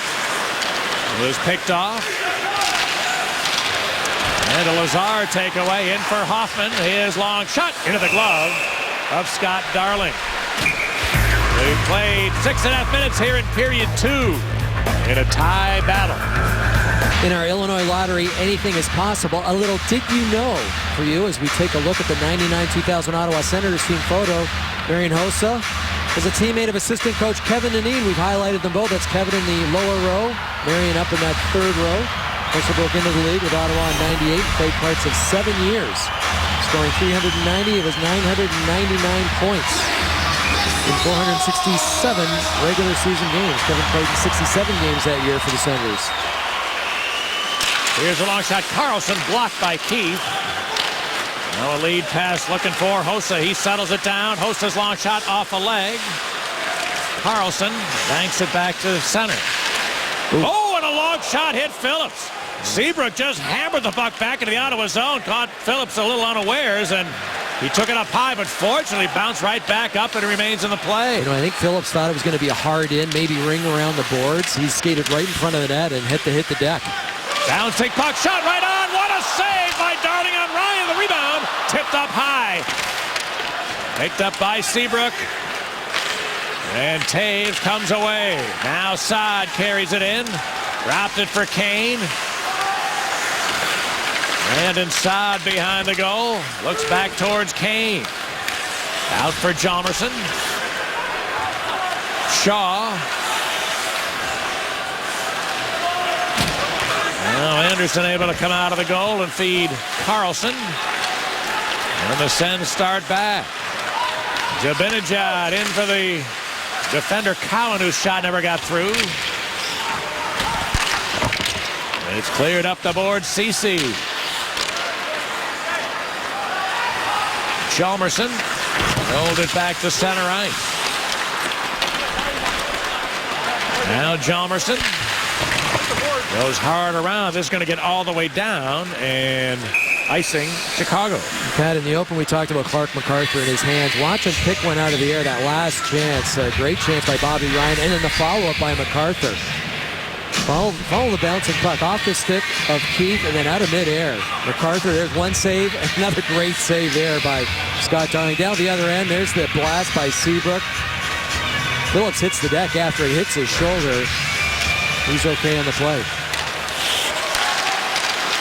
was picked off. And a Lazar takeaway in for Hoffman. His long shot into the glove of Scott Darling. We've played 6.5 minutes here in period 2 in a tie battle. In our Illinois Lottery, anything is possible. A little did you know for you as we take a look at the 99-2000 Ottawa Senators team photo. Marian Hossa is a teammate of assistant coach Kevin Dineen. We've highlighted them both. That's Kevin in the lower row, Marian up in that third row. Hossa broke into the league with Ottawa in 98, played parts of 7 years. Scoring 390, it was 999 points in 467 regular season games. Kevin played in 67 games that year for the Senators. Here's a long shot. Carlson blocked by Keith. Now a lead pass looking for Hossa. He settles it down. Hossa's long shot off a leg. Carlson banks it back to center. Ooh. Oh, and a long shot hit Phillips. Seabrook just hammered the puck back into the Ottawa zone. Caught Phillips a little unawares, and he took it up high, but fortunately bounced right back up and remains in the play. You know, I think Phillips thought it was going to be a hard in, maybe ring around the boards. He skated right in front of the net and hit the deck. Downstick puck, shot right on. What a save by Darling on Ryan. The rebound tipped up high. Picked up by Seabrook. And Taves comes away. Now Saad carries it in. Dropped it for Kane. And inside behind the goal. Looks back towards Kane. Out for Hjalmarsson. Shaw. Now Anderson able to come out of the goal and feed Carlson. And the Sens start back. Zibanejad in for the defender Cowan, whose shot never got through. It's cleared up the board. Ceci. Hjalmarsson rolled it back to center ice. Now Hjalmarsson goes hard around. This is going to get all the way down and icing Chicago. Pat, in the open, we talked about Clark MacArthur in his hands. Watch him pick one out of the air. That last chance, a great chance by Bobby Ryan, and then the follow-up by MacArthur. Follow the bouncing puck off the stick of Keith and then out of midair. MacArthur, there's one save, another great save there by Scott Darling. Down the other end, there's the blast by Seabrook. Phillips hits the deck after it hits his shoulder. He's okay on the play.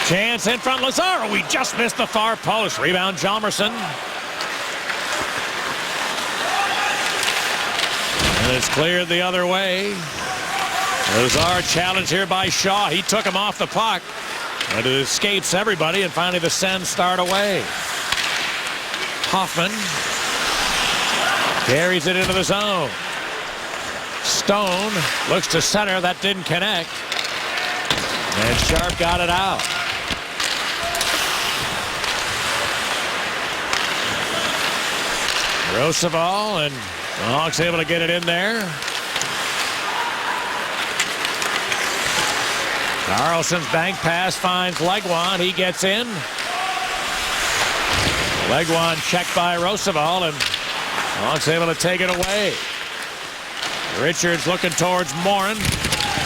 Chance in front, Lazaro. We just missed the far post. Rebound, Hjalmarsson. And it's cleared the other way. Lazar challenged here by Shaw. He took him off the puck. But it escapes everybody, and finally the Sens start away. Hoffman carries it into the zone. Stone looks to center. That didn't connect. And Sharp got it out. Roosevelt, and the Hawks able to get it in there. Carlson's bank pass finds Legwand. He gets in. Legwand checked by Roosevelt, and Hawks able to take it away. Richards looking towards Morin.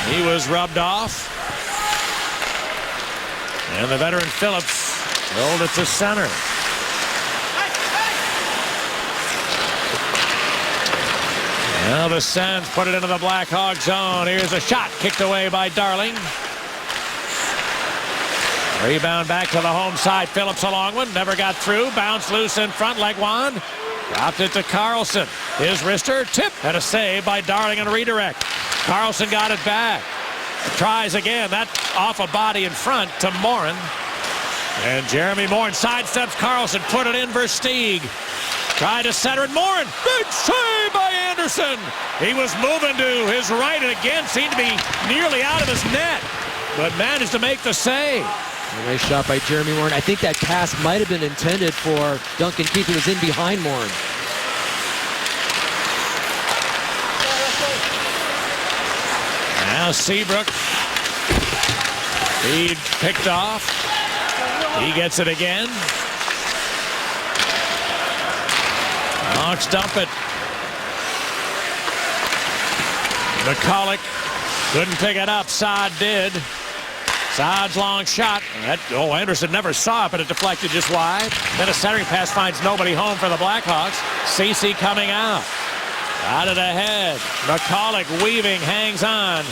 He was rubbed off. And the veteran Phillips rolled it to center. Now the Sens put it into the Blackhawk zone. Here's a shot kicked away by Darling. Rebound back to the home side. Phillips a long one. Never got through. Bounced loose in front. Legwand dropped it to Carlson. His wrister tip and a save by Darling and redirect. Carlson got it back. Tries again. That off a body in front to Morin. And Jeremy Morin sidesteps Carlson. Put it in Versteeg. Tried to center it. Morin. Big save by Anderson. He was moving to his right and again seemed to be nearly out of his net. But managed to make the save. A nice shot by Jeremy Morin. I think that pass might have been intended for Duncan Keith, who was in behind Morin. Now Seabrook. Feed picked off. He gets it again. Hawks dump it. McCulloch couldn't pick it up. Saad did. Saad's long shot. Anderson never saw it, but it deflected just wide. Then a centering pass finds nobody home for the Blackhawks. Ceci coming out. Out of the head. McCulloch weaving, hangs on.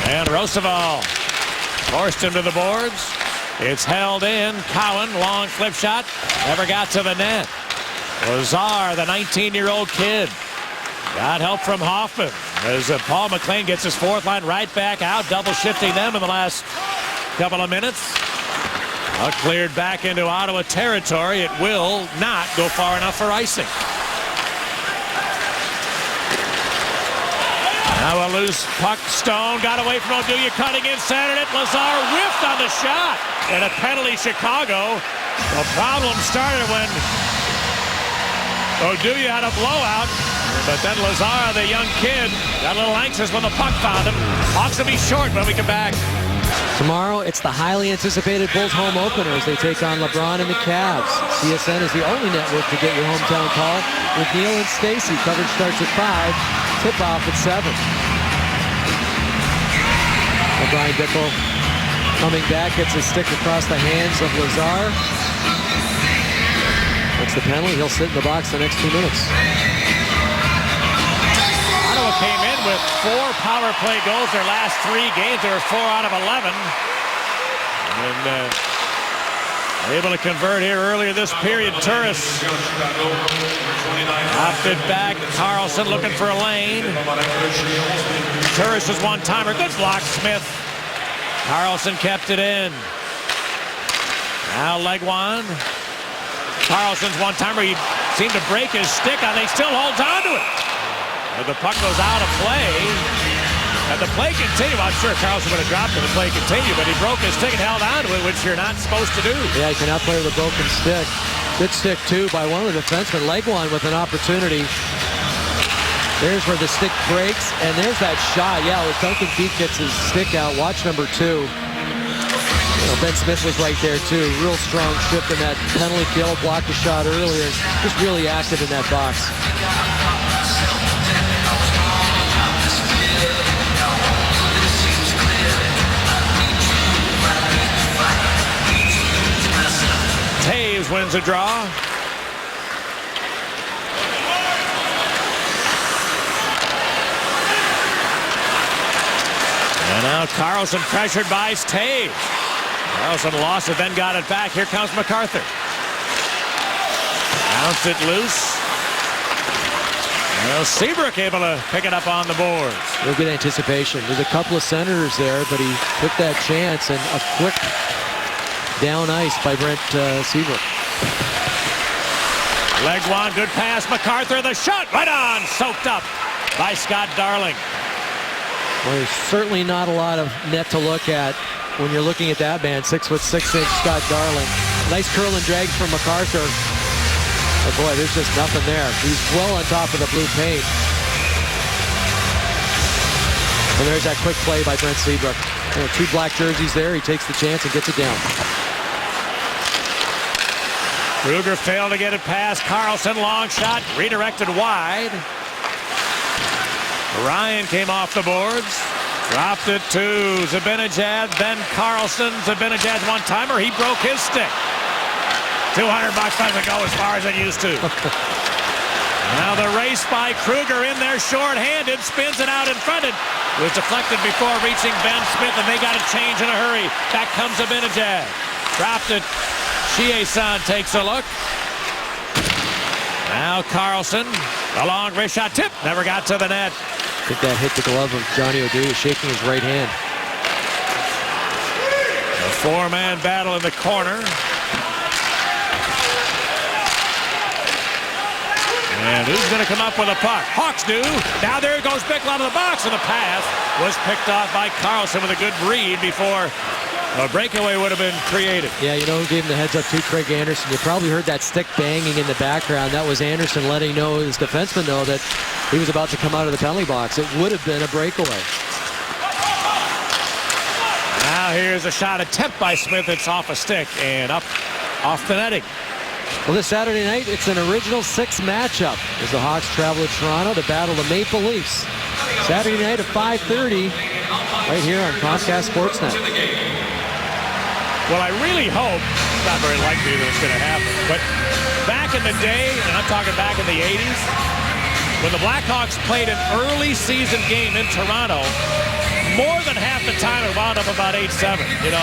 And Roosevelt forced him to the boards. It's held in. Cowan, long flip shot. Never got to the net. Lazar, the 19-year-old kid. Got help from Hoffman as Paul McLean gets his fourth line right back out, double shifting them in the last couple of minutes. Cleared back into Ottawa territory. It will not go far enough for icing. Now a loose puck. Stone got away from Oduya, cutting in, centered it. Lazar whiffed on the shot. And a penalty, Chicago. The problem started when Oduya had a blowout, but then Lazar, the young kid, got a little anxious when the puck found him. Hawks will be short when we come back. Tomorrow, it's the highly anticipated Bulls home opener as they take on LeBron and the Cavs. CSN is the only network to get your hometown call with Neil and Stacy. Coverage starts at 5, tip-off at 7. Brian Bickle coming back, gets his stick across the hands of Lazar. That's the penalty. He'll sit in the box the next 2 minutes. Ottawa came in with 4 power play goals their last 3 games. They were 4 out of 11. And able to convert here earlier this period. Turris popped it back. Carlson looking for a lane. Turris was one-timer. Good block, Smith. Carlson kept it in. Now Legwand. Carlson's one-timer. He seemed to break his stick on it. He still holds on to it. But the puck goes out of play. And the play continued. I'm sure Carlson would have dropped it. The play continued, but he broke his stick and held on to it, which you're not supposed to do. Yeah, he cannot play with a broken stick. Good stick, too, by one of the defensemen. Legwand with an opportunity. There's where the stick breaks, and there's that shot. Yeah, as Duncan Keith gets his stick out. Watch number 2. Ben Smith was right there, too. Real strong shift in that penalty kill. Blocked the shot earlier. Just really active in that box. Taves wins a draw. And now Carlson pressured by Taves. Carlson lost it, then got it back. Here comes MacArthur. Bounced it loose. Well, Seabrook able to pick it up on the boards. Real good anticipation. There's a couple of senators there, but he took that chance, and a quick down ice by Brent Seabrook. Legwand, good pass. MacArthur, the shot right on. Soaked up by Scott Darling. Well, there's certainly not a lot of net to look at when you're looking at that man. 6'6" Scott Darling. Nice curl and drag from MacArthur. But boy, there's just nothing there. He's well on top of the blue paint. And there's that quick play by Brent Seabrook. 2 black jerseys there. He takes the chance and gets it down. Kruger failed to get it past Carlson. Long shot, redirected wide. Ryan came off the boards. Dropped it to Zibanejad, then Carlson. Zibanejad's one-timer. He broke his stick. $200 doesn't go as far as it used to. Now the race by Kruger in there short-handed, spins it out in front. It was deflected before reaching Ben Smith, and they got to change in a hurry. Back comes Zibanejad. Dropped it. Chie-San takes a look. Now Carlson, a long wrist shot tip, never got to the net. I think that hit the glove of Johnny Oduya, shaking his right hand. A four-man battle in the corner. And who's going to come up with a puck? Hawks do. Now there goes Bickle out of the box, and the pass was picked off by Carlson with a good read before a breakaway would have been created. Yeah, you know who gave him the heads up to? Craig Anderson. You probably heard that stick banging in the background. That was Anderson letting his defenseman know that he was about to come out of the penalty box. It would have been a breakaway. Now here's a shot attempt by Smith. It's off a stick and up off the netting. Well, this Saturday night, it's an original six matchup as the Hawks travel to Toronto to battle the Maple Leafs. Saturday night at 5:30, right here on Comcast Sportsnet. Well, I really hope, it's not very likely that it's going to happen, but back in the day, and I'm talking back in the 80s, when the Blackhawks played an early season game in Toronto, more than half the time it wound up about 8-7. You know,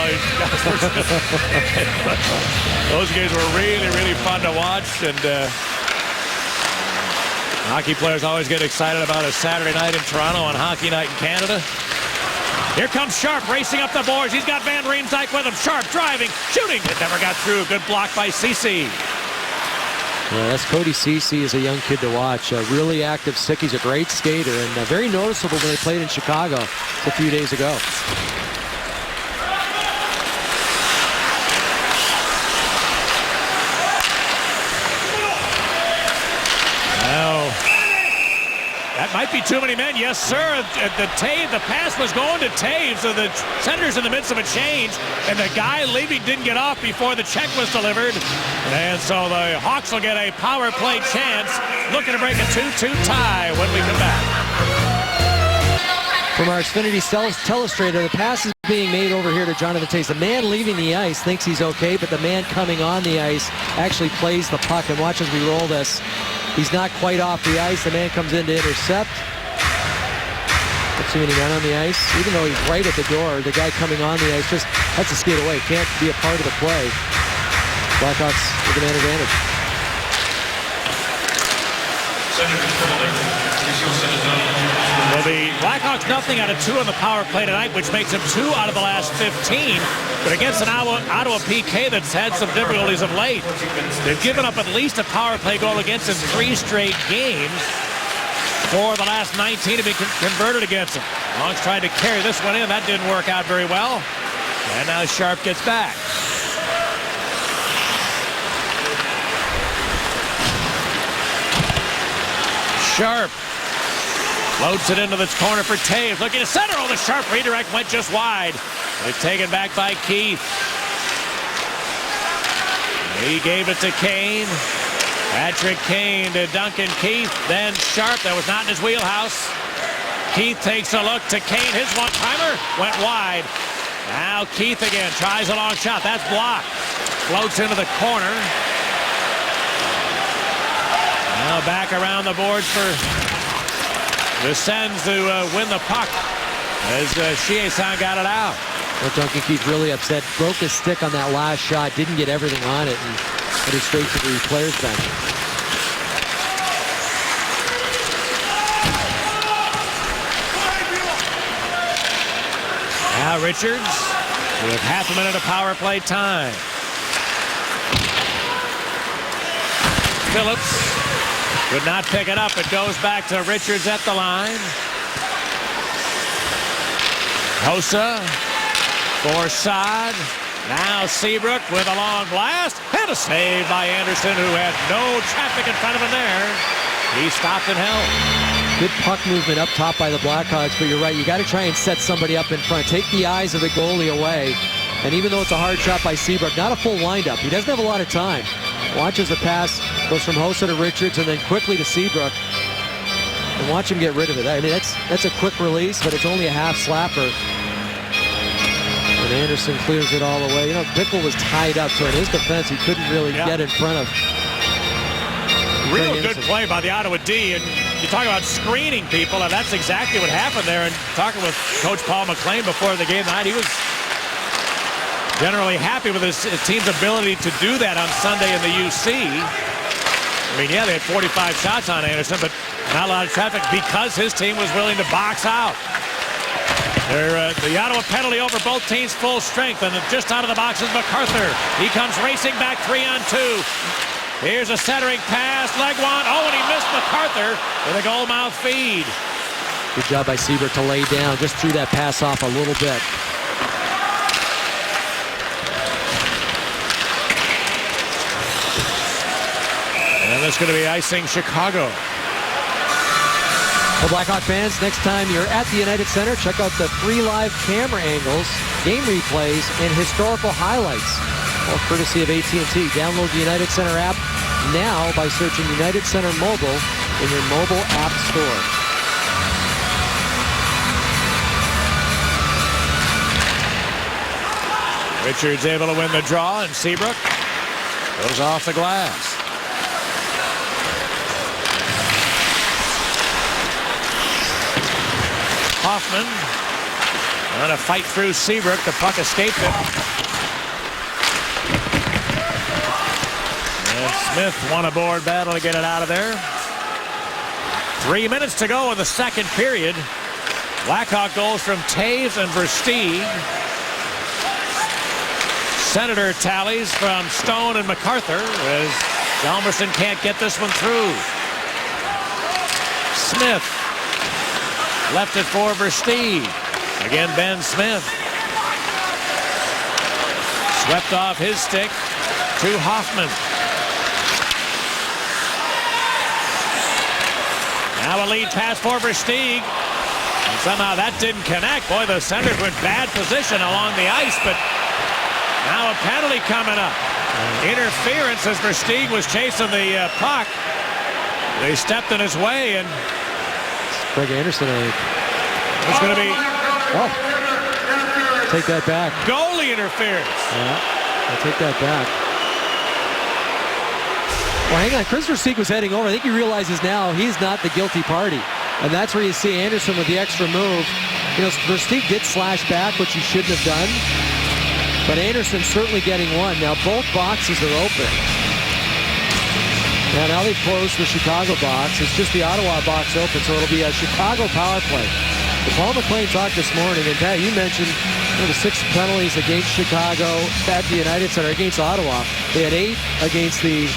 those games were really, really fun to watch, and hockey players always get excited about a Saturday night in Toronto on Hockey Night in Canada. Here comes Sharp racing up the boards. He's got Van Riemsdyk with him. Sharp driving, shooting. It never got through. Good block by Ceci. Yeah, that's Cody Ceci is a young kid to watch. A really active stick. He's a great skater and very noticeable when they played in Chicago a few days ago. Now, that might be too many men. Yes, sir. The pass was going to Taves. So the center's in the midst of a change, and the guy leaving didn't get off before the check was delivered. And so the Hawks will get a power play chance, looking to break a 2-2 tie when we come back. From our Xfinity telestrator, the pass is being made over here to Jonathan Taves. The man leaving the ice thinks he's okay, but the man coming on the ice actually plays the puck. And watch as we roll this. He's not quite off the ice. The man comes in to intercept. Don't see any men on the ice. Even though he's right at the door, the guy coming on the ice just has to skate away. Can't be a part of the play. Blackhawks with an advantage. Well, the Blackhawks nothing out of 2 on the power play tonight, which makes them 2 out of the last 15. But against an Ottawa PK that's had some difficulties of late, they've given up at least a power play goal against in 3 straight games. 4 of the last 19 have been converted against them. Hawks tried to carry this one in. That didn't work out very well. And now Sharp gets back. Sharp floats it into the corner for Taves. Looking to center. Oh, the Sharp redirect went just wide. It's taken back by Keith. He gave it to Kane. Patrick Kane to Duncan Keith. Then Sharp. That was not in his wheelhouse. Keith takes a look to Kane. His one-timer went wide. Now Keith again tries a long shot. That's blocked. Floats into the corner. Now back around the boards for the Sens to win the puck as Chie-San got it out. Well, Duncan Keith really upset. Broke his stick on that last shot. Didn't get everything on it and headed straight to the players' bench. Now Richards with half a minute of power play time. Phillips could not pick it up. It goes back to Richards at the line. Hossa for Saad. Now Seabrook with a long blast. And a save by Anderson, who had no traffic in front of him there. He stopped and held. Good puck movement up top by the Blackhawks, but you're right. You got to try and set somebody up in front. Take the eyes of the goalie away. And even though it's a hard shot by Seabrook, not a full windup. He doesn't have a lot of time. Watches the pass, goes from Hossa to Richards, and then quickly to Seabrook. And watch him get rid of it. I mean, that's a quick release, but it's only a half slapper. And Anderson clears it all away. You know, Bickle was tied up, so in his defense, he couldn't really get in front of. Real good play by the Ottawa D, and you talk about screening people, and that's exactly what happened there. And talking with Coach Paul McLean before the game tonight, he was generally happy with his team's ability to do that on Sunday in the UC. I mean, yeah, they had 45 shots on Anderson, but not a lot of traffic because his team was willing to box out. The Ottawa penalty over both teams full strength, and just out of the box is MacArthur. He comes racing back 3-on-2. Here's a centering pass, Legwand. Oh, and he missed MacArthur with a goal mouth feed. Good job by Seabrook to lay down, just threw that pass off a little bit. And that's going to be icing Chicago. Well, Blackhawk fans, next time you're at the United Center, check out the free live camera angles, game replays, and historical highlights, all courtesy of AT&T. Download the United Center app now by searching United Center Mobile in your mobile app store. Richards able to win the draw, and Seabrook goes off the glass. Hoffman trying to fight through Seabrook. The puck escaped him. And Smith won a board battle to get it out of there. 3 minutes to go in the second period. Blackhawk goals from Taves and Versteeg. Senator tallies from Stone and MacArthur as Hjalmarsson can't get this one through. Smith left it for Versteeg. Again, Ben Smith. Swept off his stick to Hoffman. Now a lead pass for Versteeg. And somehow that didn't connect. Boy, the Senators were in bad position along the ice, but now a penalty coming up. Interference as Versteeg was chasing the puck. They stepped in his way, and Craig Anderson, it's going to be take that back. Goalie interference. Yeah, I'll take that back. Well, hang on. Chris Versteeg was heading over. I think he realizes now he's not the guilty party. And that's where you see Anderson with the extra move. You know, Versteeg did slash back, which he shouldn't have done. But Anderson's certainly getting one. Now both boxes are open. Now they've closed the Chicago box. It's just the Ottawa box open, so it'll be a Chicago power play. But Paul McLean talked this morning, and Pat, you mentioned the 6 penalties against Chicago at the United Center against Ottawa. They had 8 against the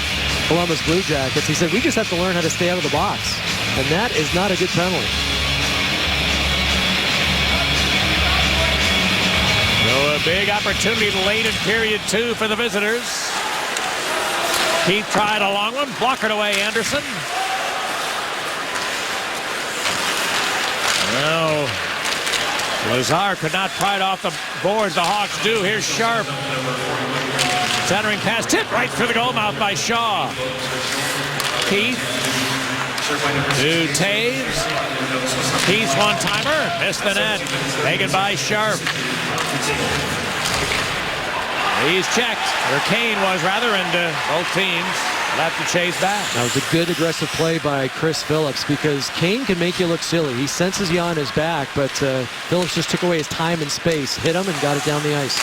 Columbus Blue Jackets. He said, we just have to learn how to stay out of the box. And that is not a good penalty. So a big opportunity late in period 2 for the visitors. Keith tried a long one, blockered away Anderson. No, Lazar could not pry it off the boards. The Hawks do. Here's Sharp. Centering pass, tipped right through the goal mouth by Shaw. Keith to Taves. Keith's one-timer, missed the net. Taken by Sharp. He's checked, or Kane was rather, and both teams will have to chase back. That was a good aggressive play by Chris Phillips, because Kane can make you look silly. He senses you on his back, but Phillips just took away his time and space, hit him, and got it down the ice.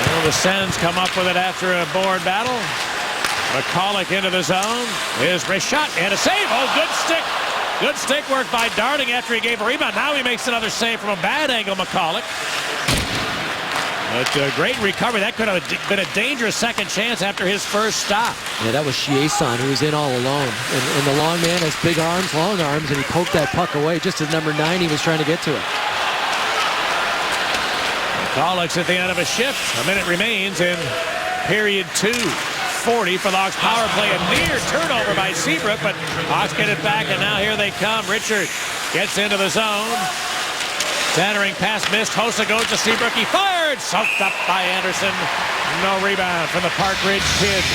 Well, the Sens come up with it after a board battle. McCulloch into the zone. Here's Richat, and a save. Oh, good stick. Good stick work by Darling after he gave a rebound. Now he makes another save from a bad angle, McCulloch. But a great recovery. That could have been a dangerous second chance after his first stop. Yeah, that was Chiasson who was in all alone. And the long man has big arms, long arms, and he poked that puck away just as number 9 he was trying to get to it. McCulloch's at the end of a shift. A minute remains in period 2. 40 for the Hawks power play. A near turnover by Seabrook, but Hawks get it back, and now here they come. Richard gets into the zone. Centering pass missed. Hossa goes to Seabrook. He fired. Soaked up by Anderson. No rebound from the Park Ridge Kid.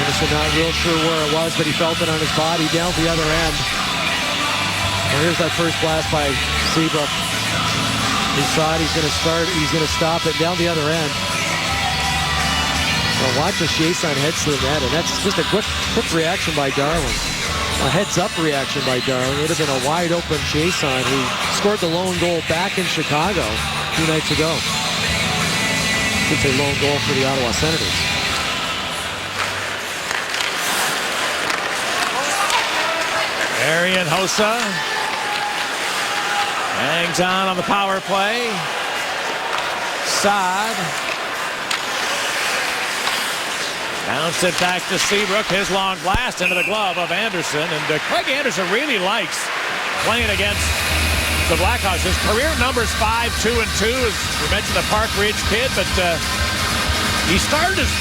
Anderson not real sure where it was, but he felt it on his body down the other end. Well, here's that first blast by Seabrook. He saw it, he's going to stop it down the other end. Well, watch as Chiasson heads to the net, and that's just a quick reaction by Darling. A heads-up reaction by Darling. It would have been a wide-open Chiasson who scored the lone goal back in Chicago 2 nights ago. It's a lone goal for the Ottawa Senators. Arian Hossa hangs on the power play. Saad bounced it back to Seabrook. His long blast into the glove of Anderson. And Craig Anderson really likes playing against the Blackhawks. His career number's 5-2-2. As we mentioned, the Park Ridge kid, but he started his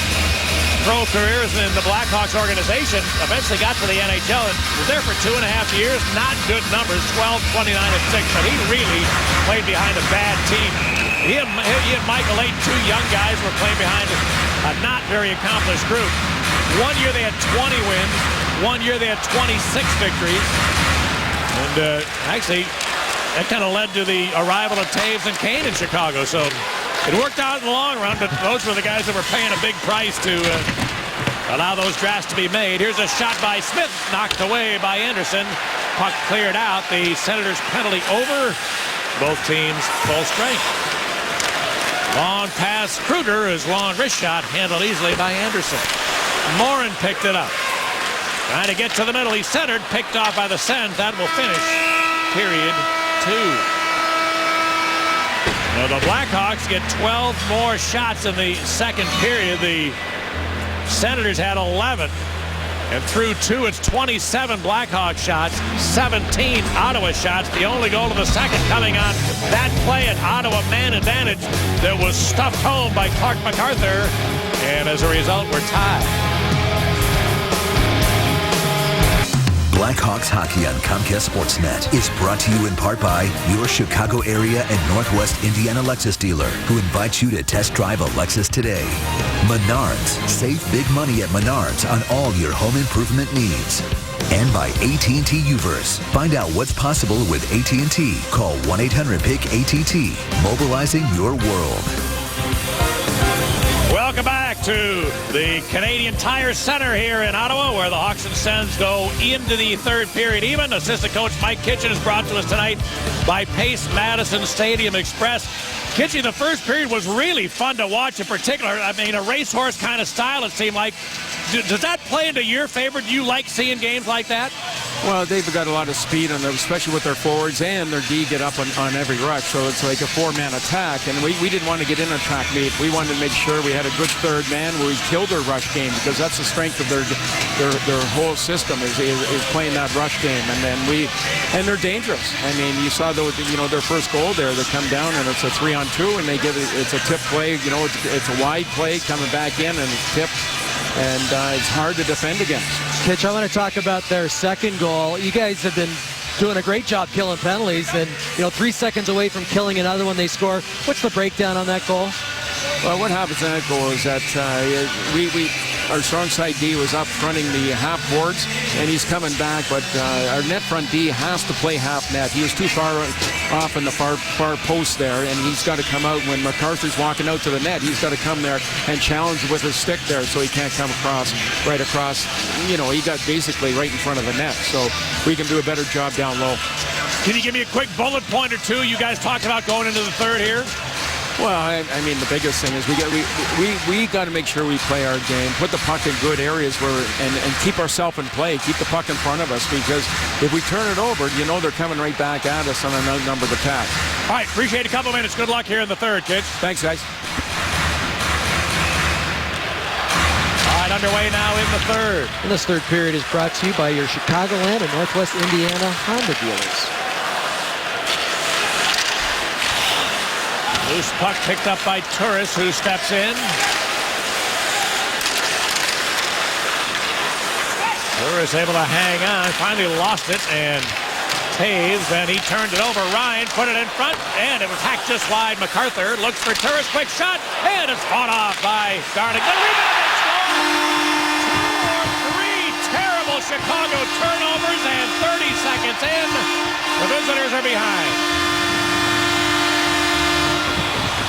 pro career in the Blackhawks organization, eventually got to the NHL and was there for 2.5 years. Not good numbers, 12, 29, and 6, but he really played behind a bad team. He and Michael Ayton, 2 young guys, were playing behind a not very accomplished group. 1 year they had 20 wins. 1 year they had 26 victories. And actually, that kind of led to the arrival of Taves and Kane in Chicago. So it worked out in the long run, but those were the guys that were paying a big price to allow those drafts to be made. Here's a shot by Smith, knocked away by Anderson. Puck cleared out. The Senators penalty over. Both teams full strength. Long pass, Kruger, his long wrist shot handled easily by Anderson. Morin picked it up. Trying to get to the middle. He centered, picked off by the Sens. That will finish period 2. Now the Blackhawks get 12 more shots in the second period. The Senators had 11. And through 2, it's 27 Blackhawk shots, 17 Ottawa shots. The only goal of the second coming on that play, an Ottawa man advantage that was stuffed home by Clark MacArthur. And as a result, we're tied. Blackhawks hockey on Comcast Sportsnet is brought to you in part by your Chicago area and Northwest Indiana Lexus dealer, who invites you to test drive a Lexus today. Menards. Save big money at Menards on all your home improvement needs. And by AT&T Uverse. Find out what's possible with AT&T. Call 1-800-PIC-ATT. Mobilizing your world. Welcome back to the Canadian Tire Center here in Ottawa, where the Hawks and Sens go into the third period even. Assistant coach Mike Kitchen is brought to us tonight by Pace Madison Stadium Express. Kitchen, the first period was really fun to watch in particular. I mean, a racehorse kind of style, it seemed like. Does that play into your favor? Do you like seeing games like that? Well, they've got a lot of speed on them, especially with their forwards and their D get up on every rush. So it's like a 4-man attack. And we didn't want to get in a track meet. We wanted to make sure we had a good third man where we killed their rush game, because that's the strength of their whole system is playing that rush game. And they're dangerous. I mean, you saw their first goal there. They come down and it's a 3-on-2, and it's a tip play. It's a wide play coming back in, and it's tipped. And it's hard to defend against. Kitch, I want to talk about their second goal. You guys have been doing a great job killing penalties, and 3 seconds away from killing another one they score. What's the breakdown on that goal? Well, what happens in that goal is that our strong side D was up fronting the half boards, and he's coming back, but our net front D has to play half net. He was too far off in the far post there, and he's got to come out when MacArthur's walking out to the net. He's got to come there and challenge with his stick there, so he can't come right across. He got basically right in front of the net, so we can do a better job down low. Can you give me a quick bullet point or two you guys talked about going into the third here? Well, I mean, the biggest thing is we got to make sure we play our game, put the puck in good areas and keep ourselves in play, keep the puck in front of us, because if we turn it over, they're coming right back at us on an outnumbered attack. All right, appreciate a couple minutes. Good luck here in the third, kids. Thanks, guys. All right, underway now in the third. And this third period is brought to you by your Chicagoland and Northwest Indiana Honda dealers. Loose puck picked up by Turris, who steps in. Turris able to hang on, finally lost it, and Taves, and he turned it over. Ryan put it in front, and it was hacked just wide. MacArthur looks for Turris, quick shot, and it's fought off by Darling. Good rebound, and score! 2 more Chicago turnovers, and 30 seconds in, the visitors are behind.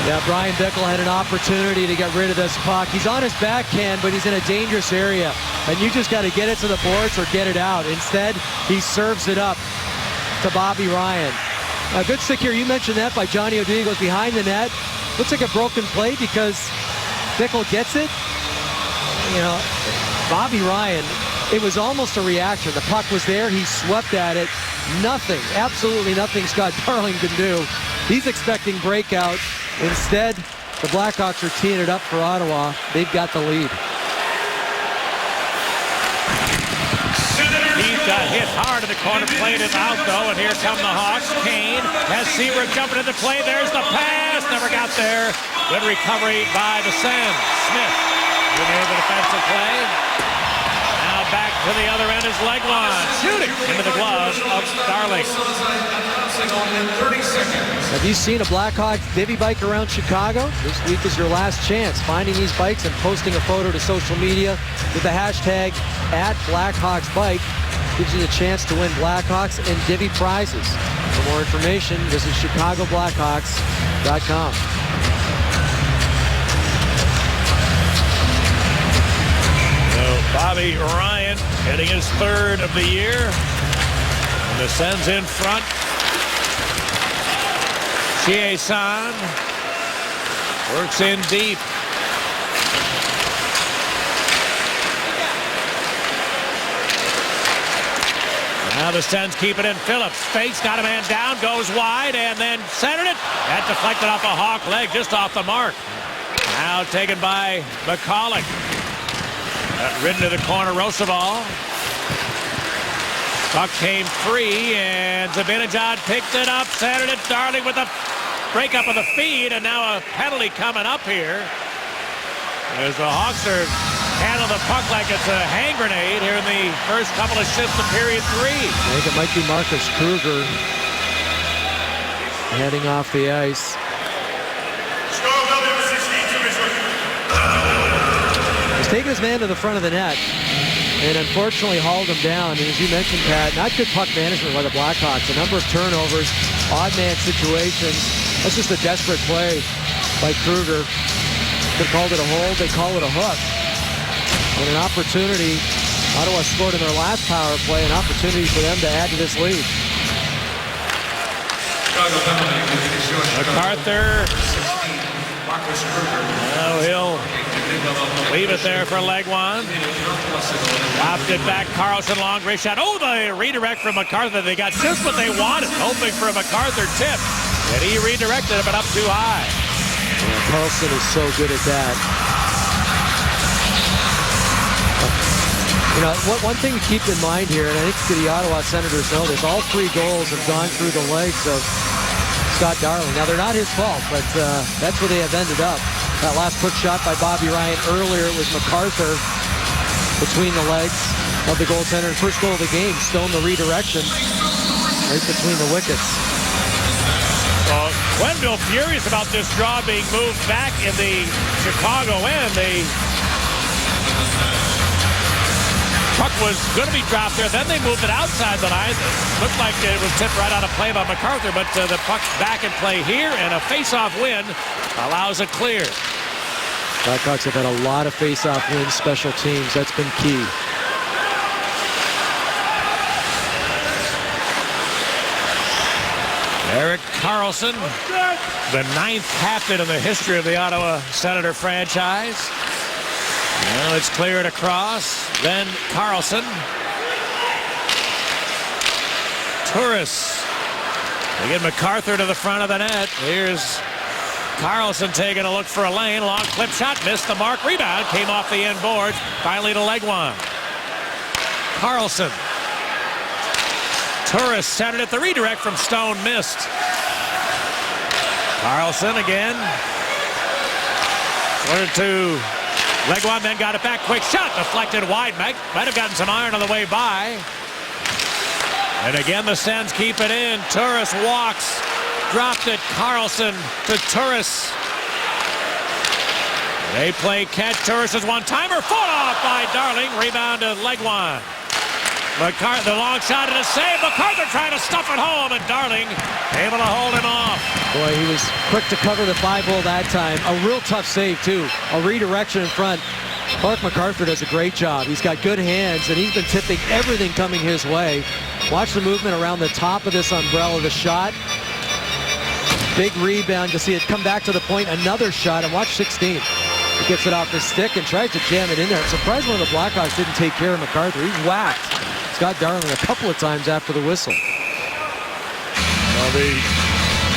Yeah, Brian Bickle had an opportunity to get rid of this puck. He's on his backhand, but he's in a dangerous area. And you just got to get it to the boards or get it out. Instead, he serves it up to Bobby Ryan. A good stick here. You mentioned that by Johnny O'D. Goes behind the net. Looks like a broken play because Bickle gets it. You know, Bobby Ryan, it was almost a reaction. The puck was there. He swept at it. Nothing, absolutely nothing Scott Darling can do. He's expecting breakout. Instead, the Blackhawks are teeing it up for Ottawa. They've got the lead. He got hit hard in the corner, played it out though, and here come the Hawks. Kane has Seabrook jumping into play. There's the pass, never got there. Good recovery by the Sens. Smith near the defensive play. Now back to the other end is Legwand, shooting into the glove of Darling. Have you seen a Blackhawks divvy bike around Chicago? This week is your last chance. Finding these bikes and posting a photo to social media with the hashtag @BlackhawksBike gives you the chance to win Blackhawks and divvy prizes. For more information, visit ChicagoBlackhawks.com. So Bobby Ryan hitting his third of the year. And the Sens in front. Chie-San works in deep. Now the Sens keep it in. Phillips fakes, got a man down, goes wide, and then centered it. That deflected off a Hawk leg, just off the mark. Now taken by McCulloch. Ridden to the corner, Roosevelt. Puck came free, and Zibanejad picked it up, centered it. Darling with a breakup of the feed, and now a penalty coming up here. As the Hawks are handling the puck like it's a hand grenade here in the first couple of shifts of period 3. I think it might be Marcus Kruger heading off the ice. He's taking his man to the front of the net and unfortunately hauled him down. And as you mentioned, Pat, not good puck management by the Blackhawks. A number of turnovers, odd man situations. That's just a desperate play by Kruger. They called it a hold, they call it a hook. And an opportunity, Ottawa scored in their last power play, an opportunity for them to add to this lead. MacArthur. Now he'll leave it there for Legwand. Dropped it back, Carlson, long wrist shot. Oh, the redirect from MacArthur. They got just what they wanted, hoping for a MacArthur tip. And he redirected it, but up too high. Yeah, Carlson is so good at that. You know, one thing to keep in mind here, and I think the Ottawa Senators know this, all 3 goals have gone through the legs of Scott Darling. Now, they're not his fault, but that's where they have ended up. That last quick shot by Bobby Ryan earlier, it was MacArthur between the legs of the goaltender. First goal of the game, Stone the redirection right between the wickets. Well, Glenville furious about this draw being moved back in the Chicago end. The puck was going to be dropped there. Then they moved it outside the line. It looked like it was tipped right out of play by MacArthur, but the puck's back in play here, and a face-off win allows it clear. Blackhawks have had a lot of face-off wins, special teams. That's been key. Erik Karlsson, the 9th captain in the history of the Ottawa Senator franchise. Now it's cleared across. Then Karlsson. Turris. They get MacArthur to the front of the net. Here's Karlsson taking a look for a lane. Long clip shot. Missed the mark. Rebound. Came off the end boards. Finally to Legwand. Karlsson. Turris centered it. The redirect from Stone missed. Karlsson again. Wanted to Legwand, then got it back. Quick shot. Deflected wide. Might have gotten some iron on the way by. And again, the Sens keep it in. Turris walks. Dropped it. Karlsson to Turris. They play catch. Turris' one-timer. Fought off by Darling. Rebound to Legwand. The long shot and a save. MacArthur trying to stuff it home, and Darling able to hold him off. Boy, he was quick to cover the 5-hole that time. A real tough save, too. A redirection in front. Clark MacArthur does a great job. He's got good hands, and he's been tipping everything coming his way. Watch the movement around the top of this umbrella, the shot. Big rebound to see it come back to the point. Another shot, and watch 16. He gets it off his stick and tries to jam it in there. I'm surprised one of the Blackhawks didn't take care of MacArthur. He's whacked Scott Darling a couple of times after the whistle. Well, the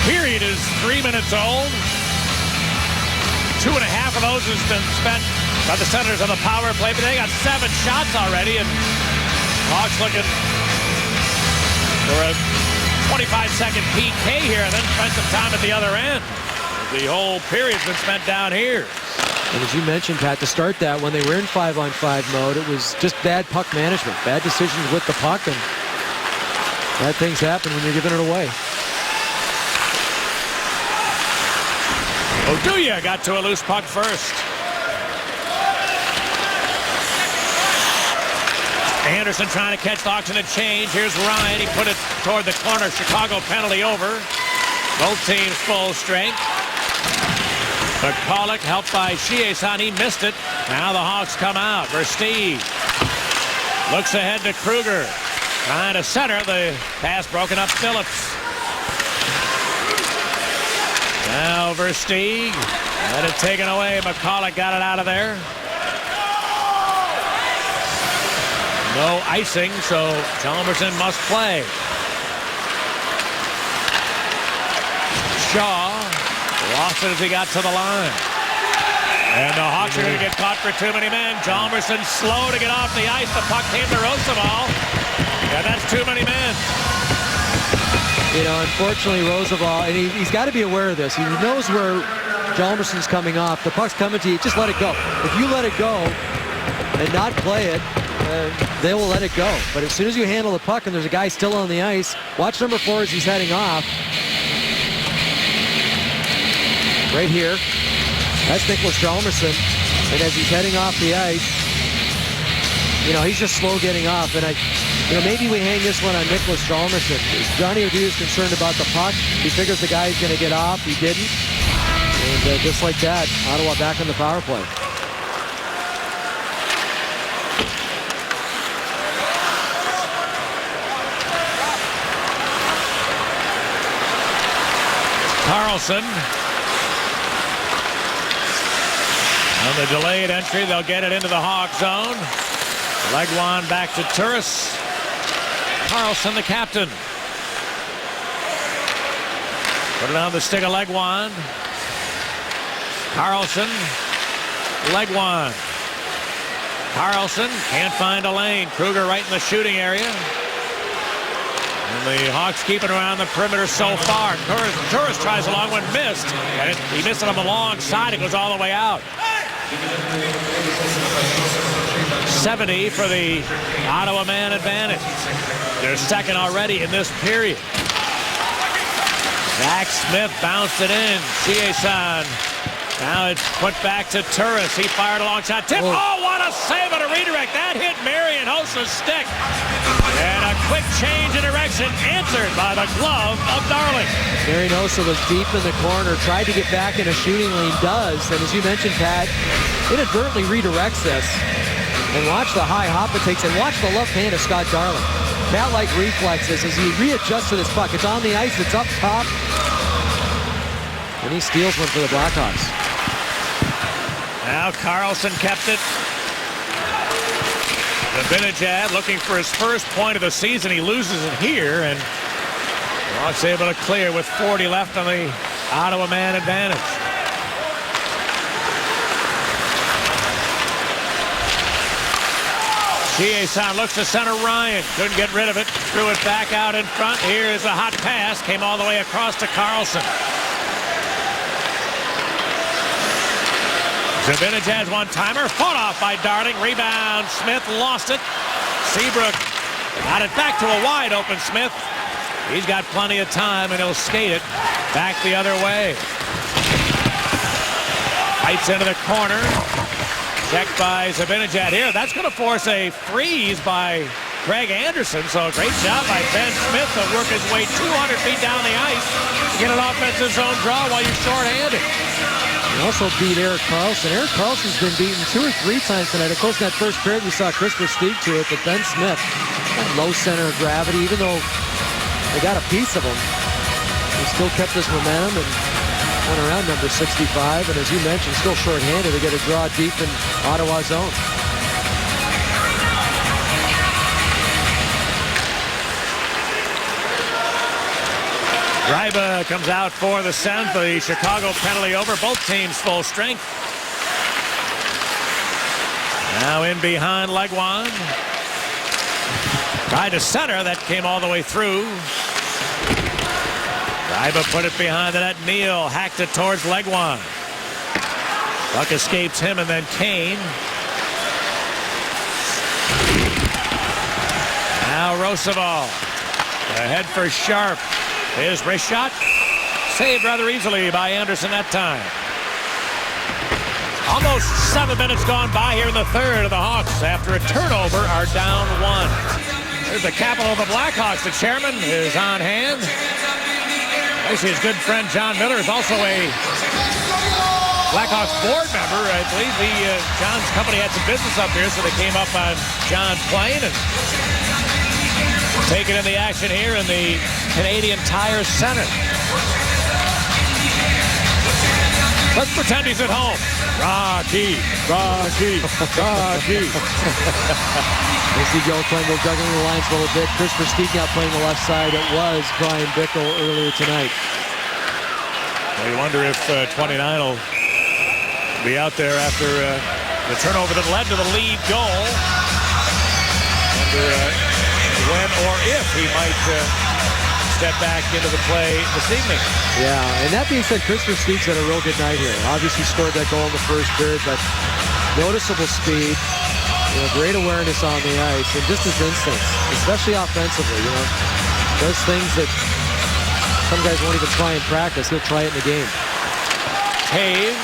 period is 3 minutes old. 2.5 of those has been spent by the Senators on the power play, but they got 7 shots already, and Hawks looking for a 25-second PK here, and then spend some time at the other end. The whole period's been spent down here. And as you mentioned, Pat, to start that, when they were in 5-on-5 mode, it was just bad puck management, bad decisions with the puck, and bad things happen when you're giving it away. Oduya got to a loose puck first. Anderson trying to catch the Hawks in a change. Here's Ryan. He put it toward the corner. Chicago penalty over. Both teams full strength. McCulloch helped by Chie-San. He missed it. Now the Hawks come out. Versteeg looks ahead to Kruger. Trying to center. The pass broken up. Phillips. Now Versteeg. Had it taken away. McCulloch got it out of there. No icing, so Chalmerson must play. Shaw lost it as he got to the line. And the Hawks are going to get caught for too many men. Chalmerson slow to get off the ice. The puck came to Roosevelt. And that's too many men. You know, unfortunately, Roosevelt, and he's got to be aware of this. He knows where Chalmerson's coming off. The puck's coming to you. Just let it go. If you let it go and not play it, they will let it go. But as soon as you handle the puck and there's a guy still on the ice, watch number 4 as he's heading off. Right here. That's Nicholas Chalmerson. And as he's heading off the ice, you know, he's just slow getting off. And maybe we hang this one on Nicholas Chalmerson. Johnny Oduya is concerned about the puck. He figures the guy's going to get off. He didn't. And just like that, Ottawa back on the power play. Carlson. On the delayed entry, they'll get it into the Hawk zone. Legwand back to Turris. Carlson, the captain. Put it on the stick of Legwand. Carlson. Legwand. Carlson can't find a lane. Kruger right in the shooting area. And the Hawks keep it around the perimeter so far. Turris tries a long one, missed. And he missed it on the long side. It goes all the way out. 70 for the Ottawa man advantage. They're second already in this period. Zach Smith bounced it in. Chie-San. Now it's put back to Turris. He fired a long shot. Tip. Oh, what a save on a redirect. That hit Marian Hossa's stick. And a quick change in direction answered by the glove of Darling. Marian Hossa was deep in the corner, tried to get back in a shooting lane, does. And as you mentioned, Pat, inadvertently redirects this. And watch the high hop it takes, and watch the left hand of Scott Darling. Cat-like reflexes as he readjusts to this puck. It's on the ice, it's up top. And he steals one for the Blackhawks. Now Carlson kept it. Zibanejad looking for his first point of the season. He loses it here, and Hawks able to clear with 40 left on the Ottawa man advantage. Chie-San looks to center Ryan. Couldn't get rid of it. Threw it back out in front. Here's a hot pass. Came all the way across to Carlson. Zibanejad's one-timer. Fought off by Darling. Rebound. Smith lost it. Seabrook got it back to a wide-open Smith. He's got plenty of time, and he'll skate it back the other way. Fights into the corner. Checked by Zibanejad here. That's going to force a freeze by Greg Anderson. So a great job by Ben Smith to work his way 200 feet down the ice to get an offensive zone draw while you're shorthanded. He also beat Erik Karlsson. Erik Karlsson's been beaten 2 or 3 times tonight. Of course, in that first period, we saw Christopher Stieg to it, but Ben Smith, that low center of gravity, even though they got a piece of him, he still kept his momentum and went around number 65. And as you mentioned, still shorthanded. They get a draw deep in Ottawa zone. Gryba comes out for the Sens. The Chicago penalty over. Both teams full strength. Now in behind Legwand. Tried to center. That came all the way through. Gryba put it behind the net. Neal hacked it towards Legwand. Puck escapes him and then Kane. Now Roosevelt. Ahead for Sharp. His wrist shot. Saved rather easily by Anderson that time. Almost 7 minutes gone by here in the third of the Hawks. After a turnover, are down 1. There's the capital of the Blackhawks. The chairman is on hand. Actually, his good friend John Miller is also a Blackhawks board member. I believe John's company had some business up here, so they came up on John's plane and taking in the action here in the Canadian Tire Center. Let's pretend he's at home. Rocky. You see Joe Quenneville juggling the lines a little bit. Christopher Stieg out playing the left side. It was Brian Bickle earlier tonight. Well, you wonder if 29 will be out there after the turnover that led to the lead goal. Wonder when or if he might step back into the play this evening. Yeah, and that being said, Christopher Stieg's had a real good night here. Obviously scored that goal in the first period, but noticeable speed, great awareness on the ice, and just his instincts, especially offensively. Those things that some guys won't even try in practice. He'll try it in the game. Taves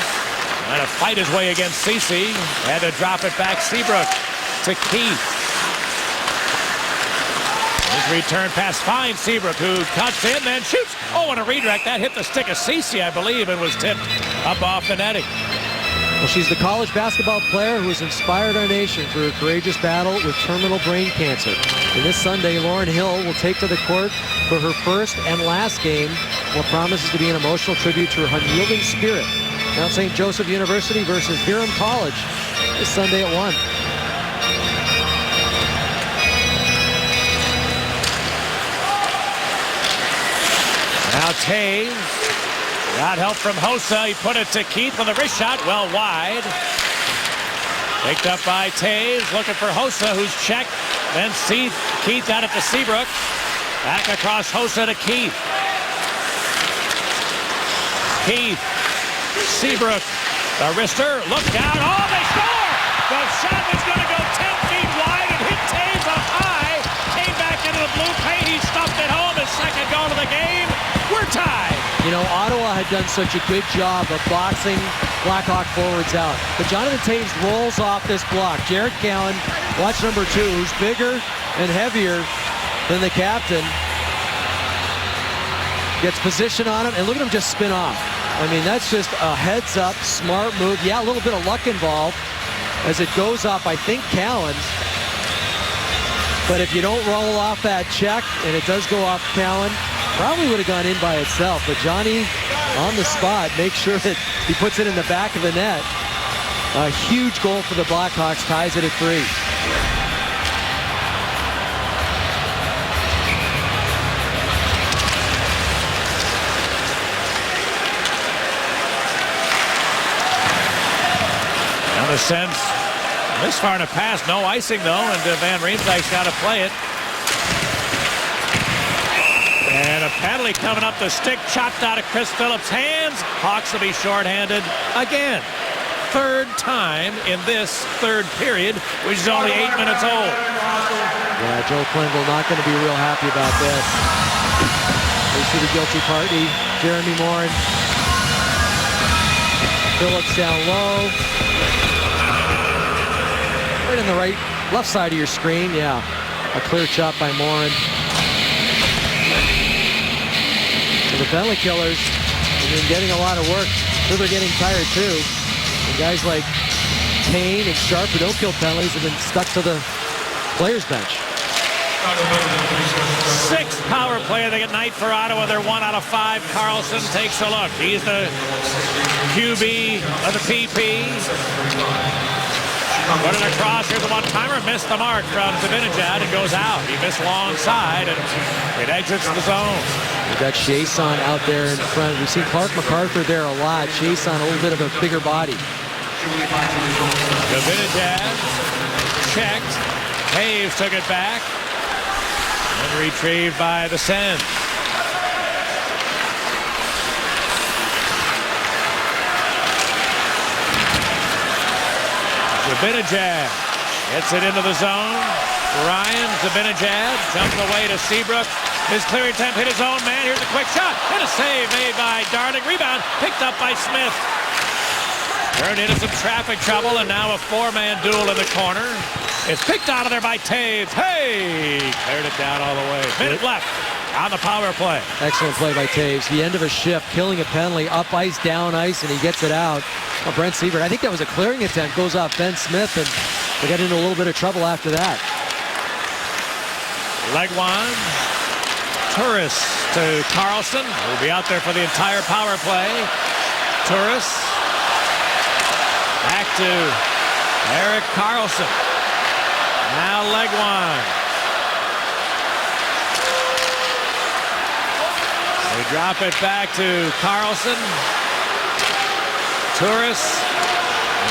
trying to fight his way against Ceci. Had to drop it back. Seabrook to Keith. His return pass finds Seabrook, who cuts in, then shoots. Oh, and a redirect. That hit the stick of Ceci, I believe, and was tipped up off the netting. Well, she's the college basketball player who has inspired our nation through her courageous battle with terminal brain cancer. And this Sunday, Lauren Hill will take to the court for her first and last game, what promises to be an emotional tribute to her unyielding spirit. Mount St. Joseph University versus Hiram College this Sunday at 1. Now Taves got help from Hossa. He put it to Keith with a wrist shot, well wide. Picked up by Taves, looking for Hossa, who's checked. Then Keith got it to Seabrook. Back across Hossa to Keith. Keith, Seabrook, the wrister, look down. Oh, they score! The shot was going to go 10 feet wide and hit Taves up high. Came back into the blue paint. He stuffed it home. His second goal of the game. We're tied. Ottawa had done such a good job of boxing Blackhawk forwards out. But Jonathan Taves rolls off this block. Jared Cowan, watch number 2, who's bigger and heavier than the captain, gets position on him, and look at him just spin off. I mean, that's just a heads-up, smart move. Yeah, a little bit of luck involved as it goes off, I think, Cowan. But if you don't roll off that check, and it does go off Cowan, probably would have gone in by itself. But Johnny, on the spot, makes sure that he puts it in the back of the net. A huge goal for the Blackhawks, ties it at 3. Now the Sens this far in a pass, no icing though, and Van Riemsdyk's got to play it. And a penalty coming up the stick, chopped out of Chris Phillips' hands. Hawks will be shorthanded again. Third time in this third period, which is only 8 minutes old. Yeah, Joe Quenneville not going to be real happy about this. We see the guilty party. Jeremy Morin. Phillips down low. Right on the left side of your screen, yeah. A clear shot by Morin. And the penalty killers have been getting a lot of work. So they're getting tired too. And guys like Kane and Sharp, who don't kill penalties, have been stuck to the players' bench. 6th power play of the night for Ottawa. They're 1 out of 5. Carlson takes a look. He's the QB of the PP. Put it across. Here's the one-timer. Missed the mark from Zibanejad. It goes out. He missed long side, and it exits the zone. We've got Chiasson out there in front. We've seen Clark MacArthur there a lot. Chiasson, a little bit of a bigger body. Zibanejad checked. Taves took it back. And retrieved by the Sens. Zibanejad gets it into the zone. Ryan Zibanejad jumps away to Seabrook. His clearing attempt hit his own man. Here's a quick shot. And a save made by Darling. Rebound picked up by Smith. Turned into some traffic trouble, and now a 4-man duel in the corner. It's picked out of there by Taves. Hey! Cleared it down all the way. Minute left on the power play. Excellent play by Taves. The end of a shift, killing a penalty, up ice, down ice, and he gets it out. Well, Brent Seabrook, I think that was a clearing attempt, goes off Ben Smith, and they got into a little bit of trouble after that. Legwand. Turris to Carlson, who will be out there for the entire power play. Turris. Back to Erik Karlsson. Now Legwand. They drop it back to Karlsson. Turris.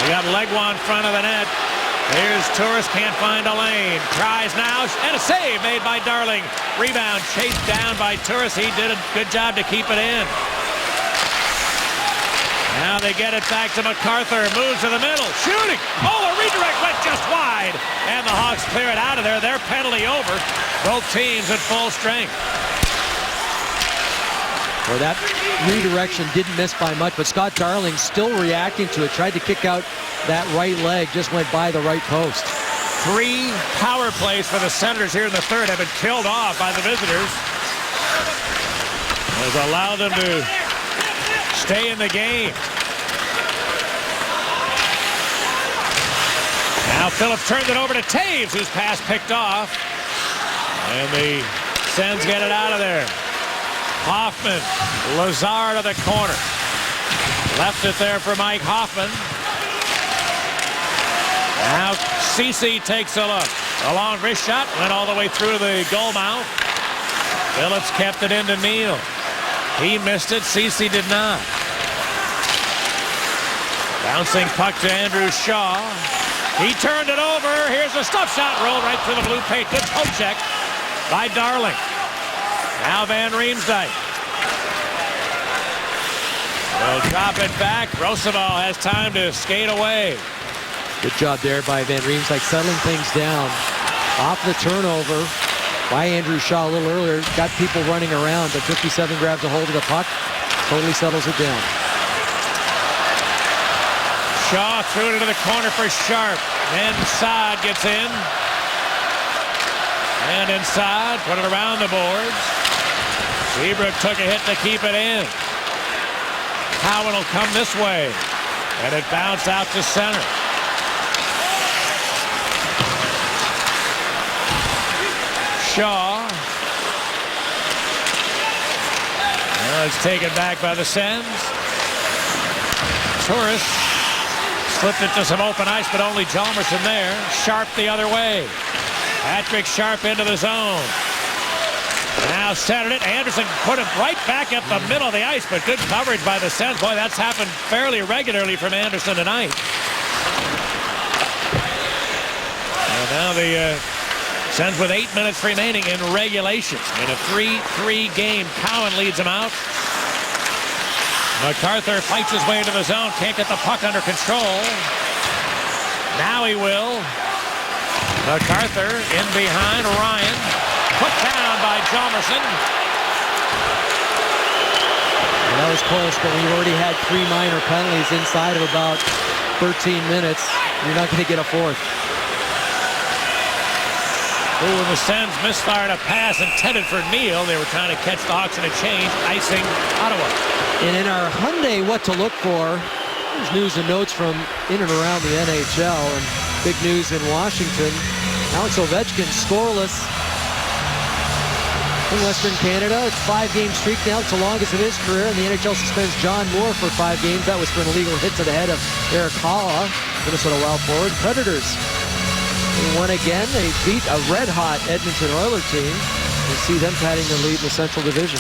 We got Legwand in front of the net. Here's Turris, can't find a lane. Tries now, and a save made by Darling. Rebound chased down by Turris. He did a good job to keep it in. Now they get it back to MacArthur. Moves to the middle. Shooting. Oh, a redirect went just wide. And the Hawks clear it out of there. Their penalty over. Both teams at full strength. Well, that redirection didn't miss by much, but Scott Darling still reacting to it. Tried to kick out that right leg. Just went by the right post. 3 power plays for the Senators here in the third have been killed off by the visitors. Has allowed them to stay in the game. Now Phillips turns it over to Taves, whose pass picked off. And the Sens get it out of there. Hoffman, Lazar to the corner. Left it there for Mike Hoffman. Now Ceci takes a look. A long wrist shot, went all the way through the goal mouth. Phillips kept it into Neal. He missed it, Ceci did not. Bouncing puck to Andrew Shaw. He turned it over. Here's a stuff shot, rolled right through the blue paint. Good poke check by Darling. Now Van Riemsdyk. Will drop it back. Roosevelt has time to skate away. Good job there by Van Riemsdyk, settling things down. Off the turnover by Andrew Shaw a little earlier. Got people running around, but 57 grabs a hold of the puck. Totally settles it down. Shaw threw it into the corner for Sharp. Then Saad gets in. And inside, put it around the boards. Seabrook took a hit to keep it in. Cowan will come this way. And it bounced out to center. Shaw. Now it's taken back by the Sens. Turris slipped it to some open ice, but only Hjalmarsson there. Sharp the other way. Patrick Sharp into the zone. Now centered it. Anderson put him right back at the middle of the ice, but good coverage by the Sens. Boy, that's happened fairly regularly from Anderson tonight. And now the Sens with 8 minutes remaining in regulation. In a 3-3 game, Cowan leads them out. MacArthur fights his way into the zone. Can't get the puck under control. Now he will. MacArthur in behind Ryan. Put down by Hjalmarsson. Well, that was close, but we've already had 3 minor penalties inside of about 13 minutes. You're not going to get a fourth. Ooh, and the Sens misfired a pass intended for Neal. They were trying to catch the Hawks in a change, icing Ottawa. And in our Hyundai What to Look For, there's news and notes from in and around the NHL. And big news in Washington. Alex Ovechkin scoreless in Western Canada. It's a 5-game streak now. It's the longest of his career. And the NHL suspends John Moore for 5 games. That was for an illegal hit to the head of Erik Haula, Minnesota Wild forward. Predators won again. They beat a red-hot Edmonton Oilers team. We see them patting the lead in the Central Division.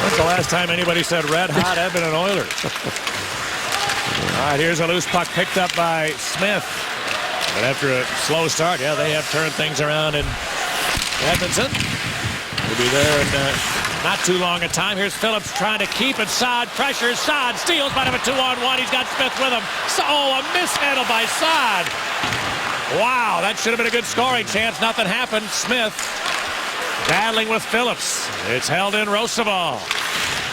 When's the last time anybody said red-hot Edmonton Oilers? All right, here's a loose puck picked up by Smith. But after a slow start, yeah, they have turned things around in Edmonton. We'll be there in not too long a time. Here's Phillips trying to keep it. Saad pressures. Saad steals. Might have a 2-on-1. He's got Smith with him. So, a mishandle by Saad. Wow, that should have been a good scoring chance. Nothing happened. Smith battling with Phillips. It's held in Roosevelt.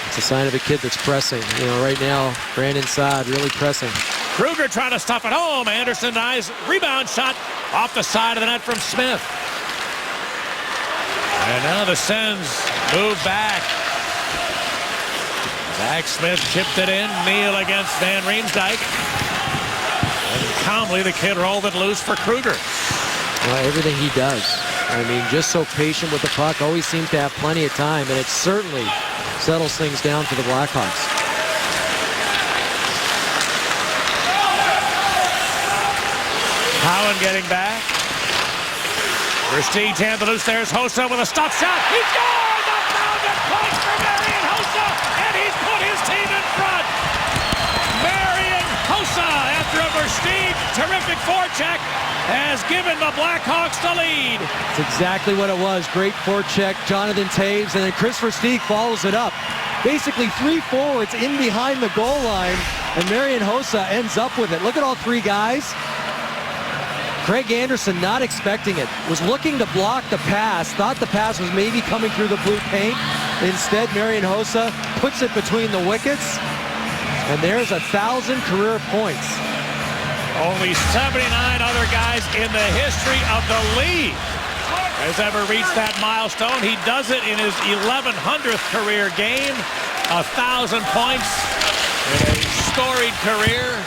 It's a sign of a kid that's pressing. You know, right now, Brandon Saad really pressing. Kruger trying to stuff it home. Anderson nice rebound shot off the side of the net from Smith. And now the Sens move back. Zach Smith chipped it in. Neal against Van Riemsdyk. And calmly the kid rolled it loose for Kruger. Well, everything he does. I mean, just so patient with the puck. Always seems to have plenty of time. And it certainly settles things down for the Blackhawks. Cowan getting back. Versteeg jammed the loose. There's Hossa with a stop shot. He scored! The founded point for Marian Hossa, and he's put his team in front. Marian Hossa, after a Versteeg terrific forecheck, has given the Blackhawks the lead. It's exactly what it was. Great forecheck, Jonathan Toews, and then Chris Versteeg follows it up. Basically 3 forwards in behind the goal line, and Marian Hossa ends up with it. Look at all 3 guys. Craig Anderson not expecting it, was looking to block the pass, thought the pass was maybe coming through the blue paint. Instead, Marian Hossa puts it between the wickets, and there's 1,000 career points. Only 79 other guys in the history of the league has ever reached that milestone. He does it in his 1100th career game, 1,000 points in a storied career.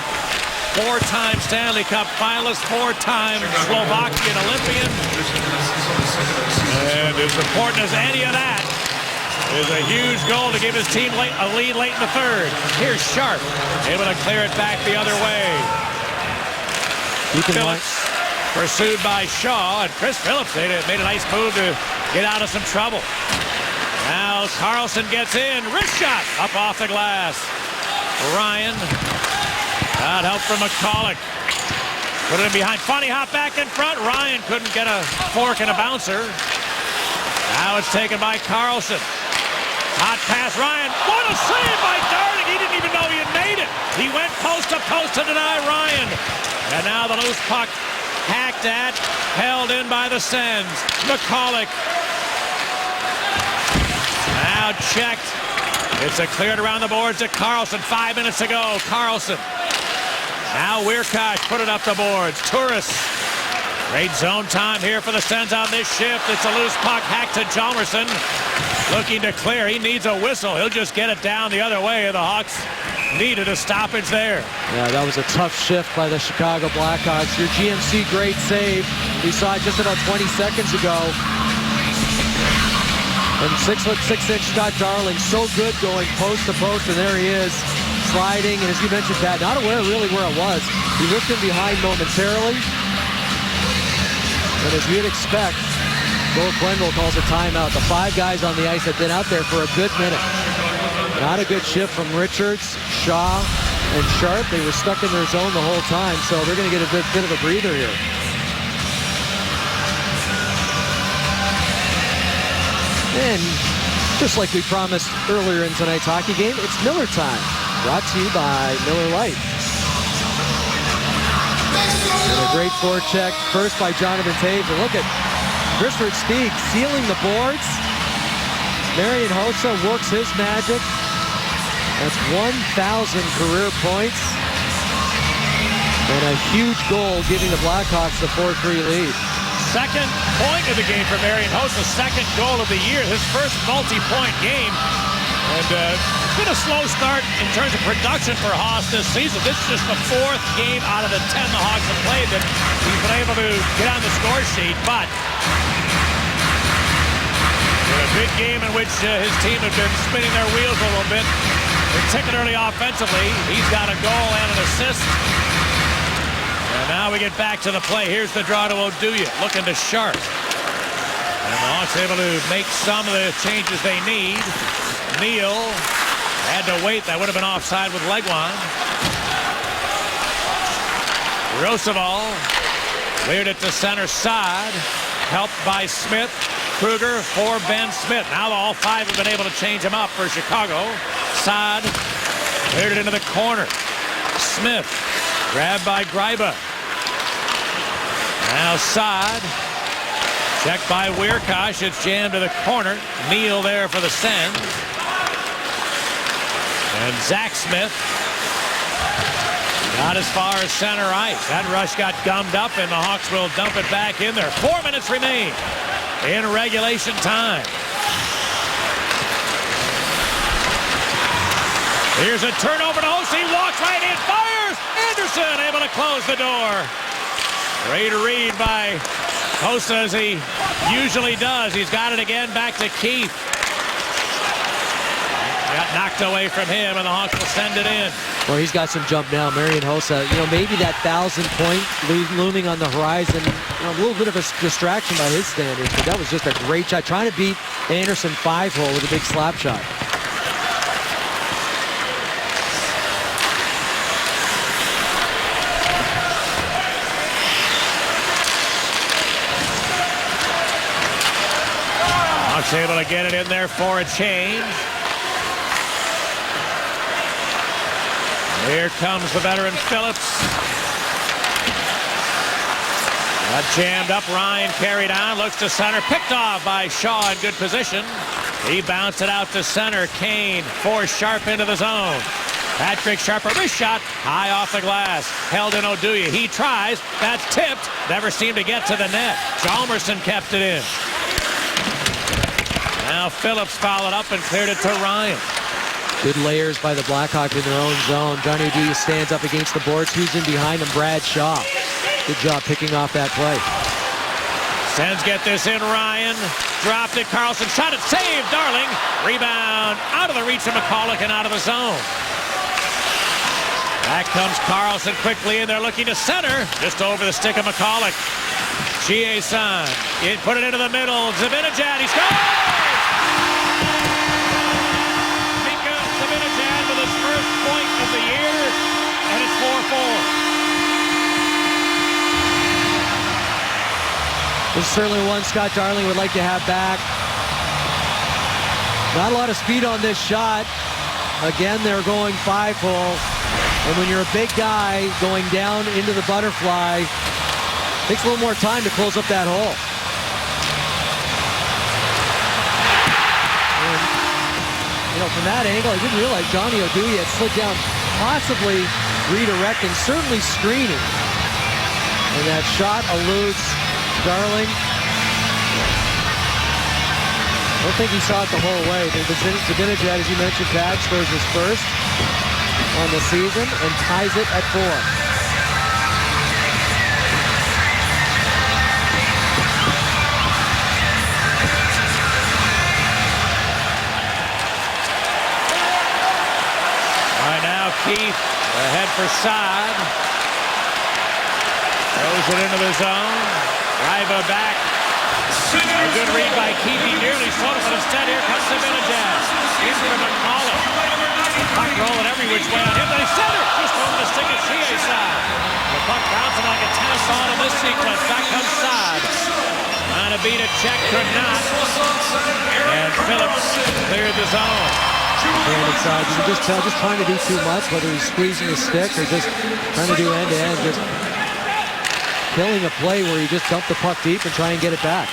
4-time Stanley Cup finalist, 4-time Slovakian Olympian. And as important as any of that is a huge goal to give his team a lead late in the third. Here's Sharp, able to clear it back the other way. Phillips pursued by Shaw, and Chris Phillips made a nice move to get out of some trouble. Now Carlson gets in, wrist shot up off the glass. Ryan. Got help from McCulloch. Put it in behind. Funny hop back in front. Ryan couldn't get a fork and a bouncer. Now it's taken by Carlson. Hot pass. Ryan. What a save by Darling. He didn't even know he had made it. He went post to post to deny Ryan. And now the loose puck hacked at. Held in by the Sens. McCulloch. Now checked. It's a cleared around the boards to Carlson. 5 minutes ago. Carlson. Now Weirkosh put it up the boards. Turris. Great zone time here for the Sens on this shift. It's a loose puck hacked to Hjalmarsson. Looking to clear. He needs a whistle. He'll just get it down the other way. The Hawks needed a stoppage there. Yeah, that was a tough shift by the Chicago Blackhawks. Your GMC great save. We saw it just about 20 seconds ago. And 6'6" Scott Darling, so good going post to post, and there he is. Sliding, and as you mentioned, Pat, not aware really where it was. He looked in behind momentarily. And as you'd expect, Bill Quenneville calls a timeout. The 5 guys on the ice had been out there for a good minute. Not a good shift from Richards, Shaw, and Sharp. They were stuck in their zone the whole time, so they're going to get a bit of a breather here. And just like we promised earlier in tonight's hockey game, it's Miller time. Brought to you by Miller Lite. And a great forecheck, first by Jonathan Toews. And look at Chris Versteeg sealing the boards. Marian Hossa works his magic. That's 1,000 career points. And a huge goal giving the Blackhawks the 4-3 lead. Second point of the game for Marian Hossa, second goal of the year, his first multi-point game. And it's been a slow start in terms of production for Haas this season. This is just the fourth game out of the 10 the Hawks have played that he's been able to get on the score sheet. But in a big game in which his team had been spinning their wheels a little bit, particularly offensively, he's got a goal and an assist. And now we get back to the play. Here's the draw to Oduya, looking to Sharp. And the Hawks able to make some of the changes they need. Neal had to wait. That would have been offside with Legwand. Roosevelt cleared it to center side. Helped by Smith. Kruger for Ben Smith. Now all five have been able to change him up for Chicago. Saad cleared it into the corner. Smith grabbed by Greiba. Now Saad. Checked by Wierkosh. It's jammed to the corner. Neal there for the send. And Zach Smith got as far as center ice. That rush got gummed up, and the Hawks will dump it back in there. 4 minutes remain in regulation time. Here's a turnover to Hossa. He walks right in, fires. Anderson able to close the door. Great read by Hossa, as he usually does. He's got it again back to Keith. Got knocked away from him, and the Hawks will send it in. Well, he's got some jump now. Marian Hossa, maybe that 1,000-point looming on the horizon. A little bit of a distraction by his standards, but that was just a great shot. Trying to beat Anderson 5-hole with a big slap shot. Hawks able to get it in there for a change. Here comes the veteran Phillips. Got jammed up. Ryan carried on. Looks to center. Picked off by Shaw in good position. He bounced it out to center. Kane forced Sharp into the zone. Patrick Sharp, a wrist shot high off the glass. Held in Oduya. He tries. That's tipped. Never seemed to get to the net. Chalmerson kept it in. Now Phillips followed up and cleared it to Ryan. Good layers by the Blackhawks in their own zone. Johnny Oduya stands up against the boards. Who's in behind him? Brad Shaw. Good job picking off that play. Sens get this in. Ryan dropped it. Carlson shot it. Saved. Darling. Rebound out of the reach of McCulloch and out of the zone. Back comes Carlson quickly, and they're looking to center. Just over the stick of McCulloch. Chiasson. He put it into the middle. Zibanejad. He scores! First point of the year, and it's 4-4. This is certainly one Scott Darling would like to have back. Not a lot of speed on this shot. Again, they're going 5-hole. And when you're a big guy going down into the butterfly, it takes a little more time to close up that hole. From that angle, I didn't realize Johnny Oduya had slid down, possibly redirecting, certainly screening. And that shot eludes Darling. I don't think he saw it the whole way. Zibanejad, as you mentioned, Pat, scores his first on the season and ties it at 4. Keith ahead for Saad. Throws it into the zone. Greiba back. A good read by Keith. He nearly slowed it, but instead here comes Zibanejad. In for McCulloch. Puck rolling every which way on him. Then he centered. Just over the stick of Chiasson. The puck bouncing like a tennis ball in this sequence. Back comes Saad. Trying to beat a check, could not. And Phillips cleared the zone. Inside. You can just tell, just trying to do too much, whether he's squeezing the stick or just trying to do end-to-end, just killing a play where you just dump the puck deep and try and get it back.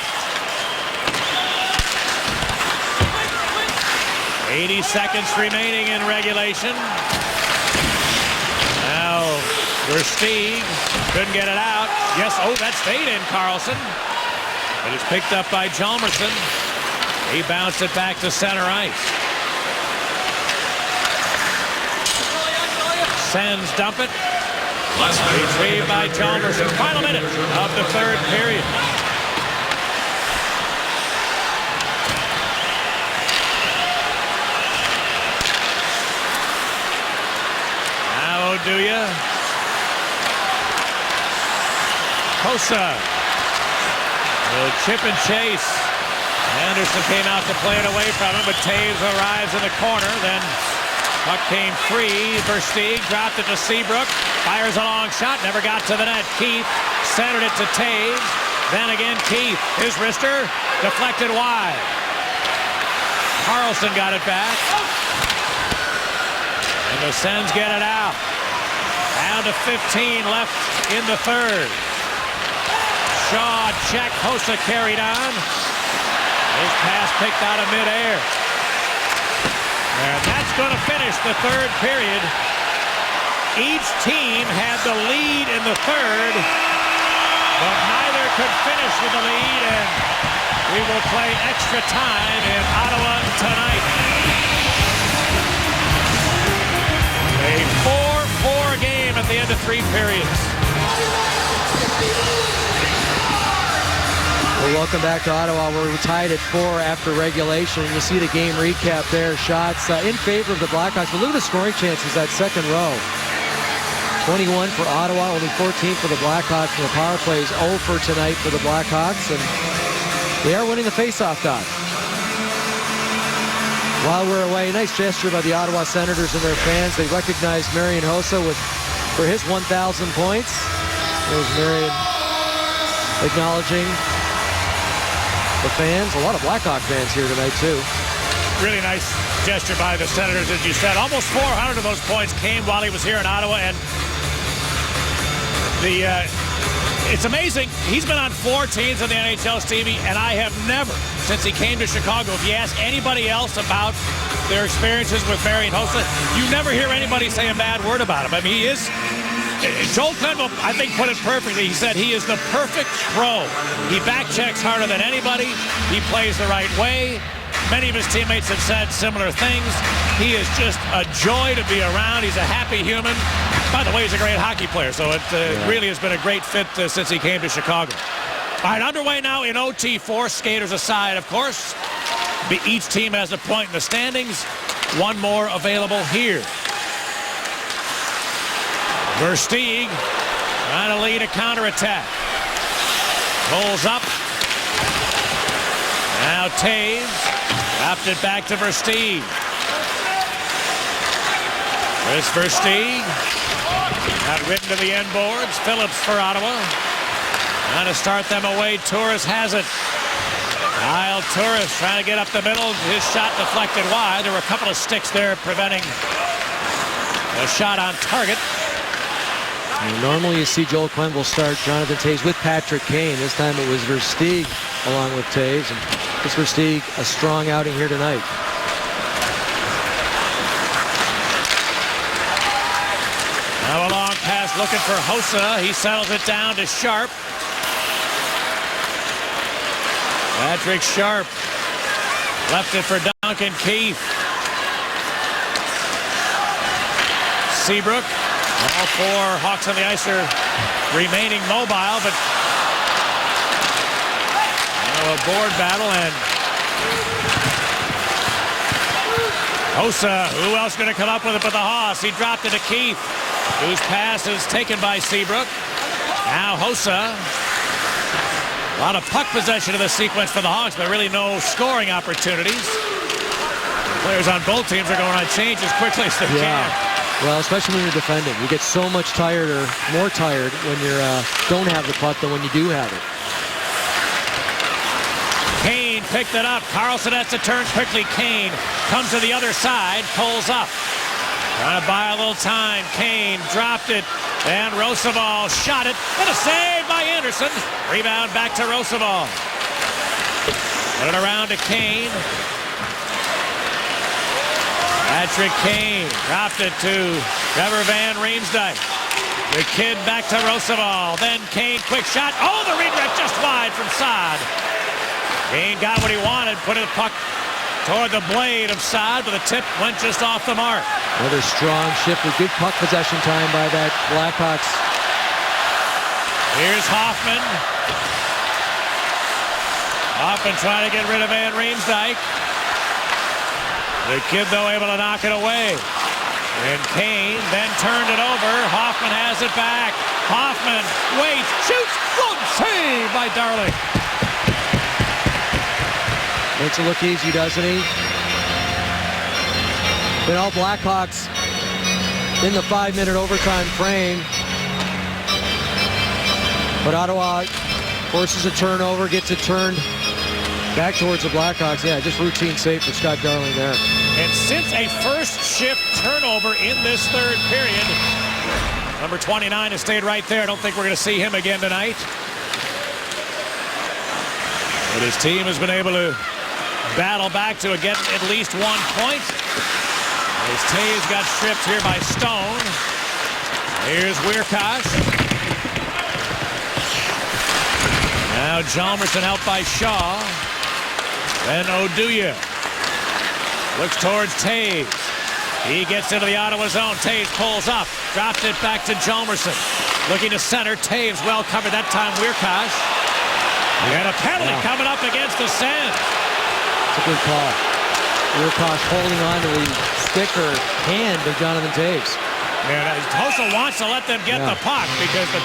80 seconds remaining in regulation. Now Versteeg couldn't get it out. Yes, oh, that stayed in, Carlson. But it's picked up by Hjalmarsson. He bounced it back to center ice. Sens dump it. Retrieved by Hjalmarsson. Final minute of the third period. Now Oduya. Hossa. The chip and chase. Anderson came out to play it away from him, but Taves arrives in the corner. Then puck came free. Versteeg dropped it to Seabrook. Fires a long shot. Never got to the net. Keith centered it to Taves. Then again Keith. His wrister deflected wide. Carlson got it back. And the Sens get it out. Down to 15 left in the third. Shaw check. Hossa carried on. His pass picked out of midair. And that's going to finish the third period. Each team had the lead in the third, but neither could finish with the lead, and we will play extra time in Ottawa tonight. A 4-4 game at the end of 3 periods. Well, welcome back to Ottawa. We're tied at 4 after regulation. You see the game recap there. Shots in favor of the Blackhawks. But look at the scoring chances, that second row. 21 for Ottawa, only 14 for the Blackhawks. And the power play is 0 for tonight for the Blackhawks. And they are winning the faceoff dot. While we're away, nice gesture by the Ottawa Senators and their fans. They recognized Marian Hossa for his 1,000 points. There's Marian acknowledging the fans. A lot of Blackhawk fans here tonight, too. Really nice gesture by the Senators, as you said. Almost 400 of those points came while he was here in Ottawa, and it's amazing. He's been on 4 teams in the NHL, Stevie, and I have never, since he came to Chicago, if you ask anybody else about their experiences with Marian Hossa, you never hear anybody say a bad word about him. I mean, he is... Joel Quenneville, I think, put it perfectly. He said he is the perfect pro. He back-checks harder than anybody. He plays the right way. Many of his teammates have said similar things. He is just a joy to be around. He's a happy human. By the way, he's a great hockey player, so it really has been a great fit since he came to Chicago. All right, underway now in OT, 4 skaters aside, of course. Each team has a point in the standings. One more available here. Versteeg trying to lead a counterattack. Pulls up. Now Taves dropped it back to Versteeg. Chris Versteeg got ridden to the end boards. Phillips for Ottawa. Trying to start them away. Turris has it. Kyle Turris trying to get up the middle. His shot deflected wide. There were a couple of sticks there preventing a shot on target. Normally you see Joel Quenneville start Jonathan Toews with Patrick Kane. This time it was Versteeg along with Toews. And Chris Versteeg, a strong outing here tonight. Now a long pass looking for Hossa. He settles it down to Sharp. Patrick Sharp left it for Duncan Keith. Seabrook. All 4 Hawks on the ice are remaining mobile, but a board battle, and Hossa, who else going to come up with it but the Hawks? He dropped it to Keith, whose pass is taken by Seabrook. Now Hossa. A lot of puck possession in the sequence for the Hawks, but really no scoring opportunities. The players on both teams are going on change as quickly as they can. Well, especially when you're defending. You get so much tired or more tired when you don't have the puck than when you do have it. Kane picked it up. Carlson has to turn quickly. Kane comes to the other side, pulls up. Trying to buy a little time. Kane dropped it, and Roosevelt shot it. And a save by Anderson. Rebound back to Roosevelt. Put it around to Kane. Patrick Kane dropped it to Trevor Van Riemsdyk. The kid back to Roosevelt. Then Kane, quick shot. Oh, the redirect just wide from Saad. Kane got what he wanted, put the puck toward the blade of Saad, but the tip went just off the mark. Another strong shift with good puck possession time by that Blackhawks. Here's Hoffman. Hoffman trying to get rid of Van Riemsdyk. The kid, though, able to knock it away. And Kane then turned it over. Hoffman has it back. Hoffman waits, shoots, float, save by Darling. Makes it look easy, doesn't he? But all Blackhawks in the 5-minute overtime frame. But Ottawa forces a turnover, gets it turned back towards the Blackhawks. Yeah, just routine save for Scott Darling there. And since a first shift turnover in this third period, number 29 has stayed right there. I don't think we're going to see him again tonight. But his team has been able to battle back to get at least 1 point. As Taves got stripped here by Stone. Here's Wierkosh. Now Hjalmarsson helped by Shaw. Then Oduya looks towards Taves. He gets into the Ottawa zone. Taves pulls up, drops it back to Hjalmarsson. Looking to center. Taves well covered that time. Wierkosh. And a penalty coming up against the Sens. It's a good call. Wierkosh holding on to the stick or hand of Jonathan Taves. And Hossa wants to let them get the puck because the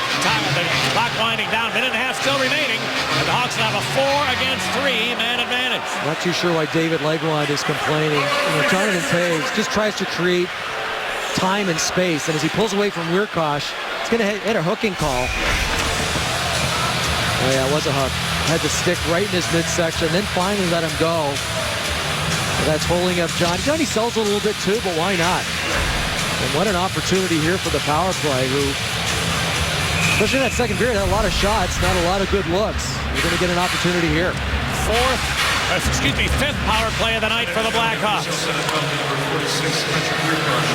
clock winding down. Minute and a half still remaining. And the Hawks will have a 4-against-3 man advantage. Not too sure why David Legwand is complaining. Jonathan Taves just tries to create time and space. And as he pulls away from Wierkosh, it's going to hit a hooking call. Oh, yeah, it was a hook. Had the stick right in his midsection, then finally let him go. That's holding up Johnny. Johnny sells a little bit too, but why not? And what an opportunity here for the power play, who, especially in that second period, had a lot of shots, not a lot of good looks. You're going to get an opportunity here. Fifth power play of the night for the Blackhawks.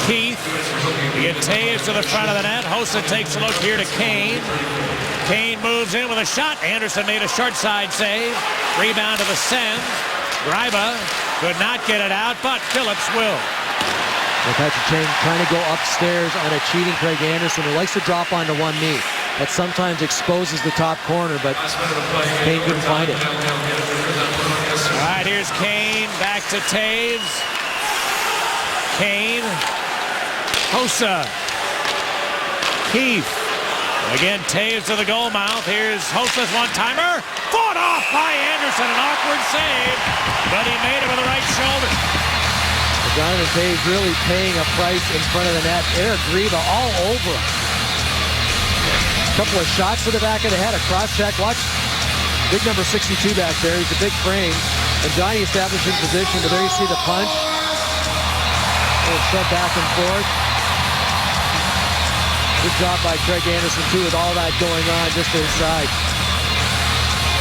Keith, you get Taves to the front of the net. Hossa takes a look here to Kane. Kane moves in with a shot. Anderson made a short side save. Rebound to the Sens. Greiba could not get it out, but Phillips will. Well, Patrick Kane trying to go upstairs on a cheating Craig Anderson, who likes to drop onto one knee. That sometimes exposes the top corner, but Kane couldn't find it. All right, here's Kane back to Taves. Kane. Hossa. Keith. Again, Taves to the goal mouth. Here's Hossa's one-timer. Fought off by Anderson. An awkward save, but he made it with the right shoulder. Jonathan Taves really paying a price in front of the net. Eric Greiba all over him. A couple of shots to the back of the head, a cross-check. Watch big number 62 back there. He's a big frame. And Johnny established in position, but there you see the punch. A little shove back and forth. Good job by Craig Anderson, too, with all that going on just inside.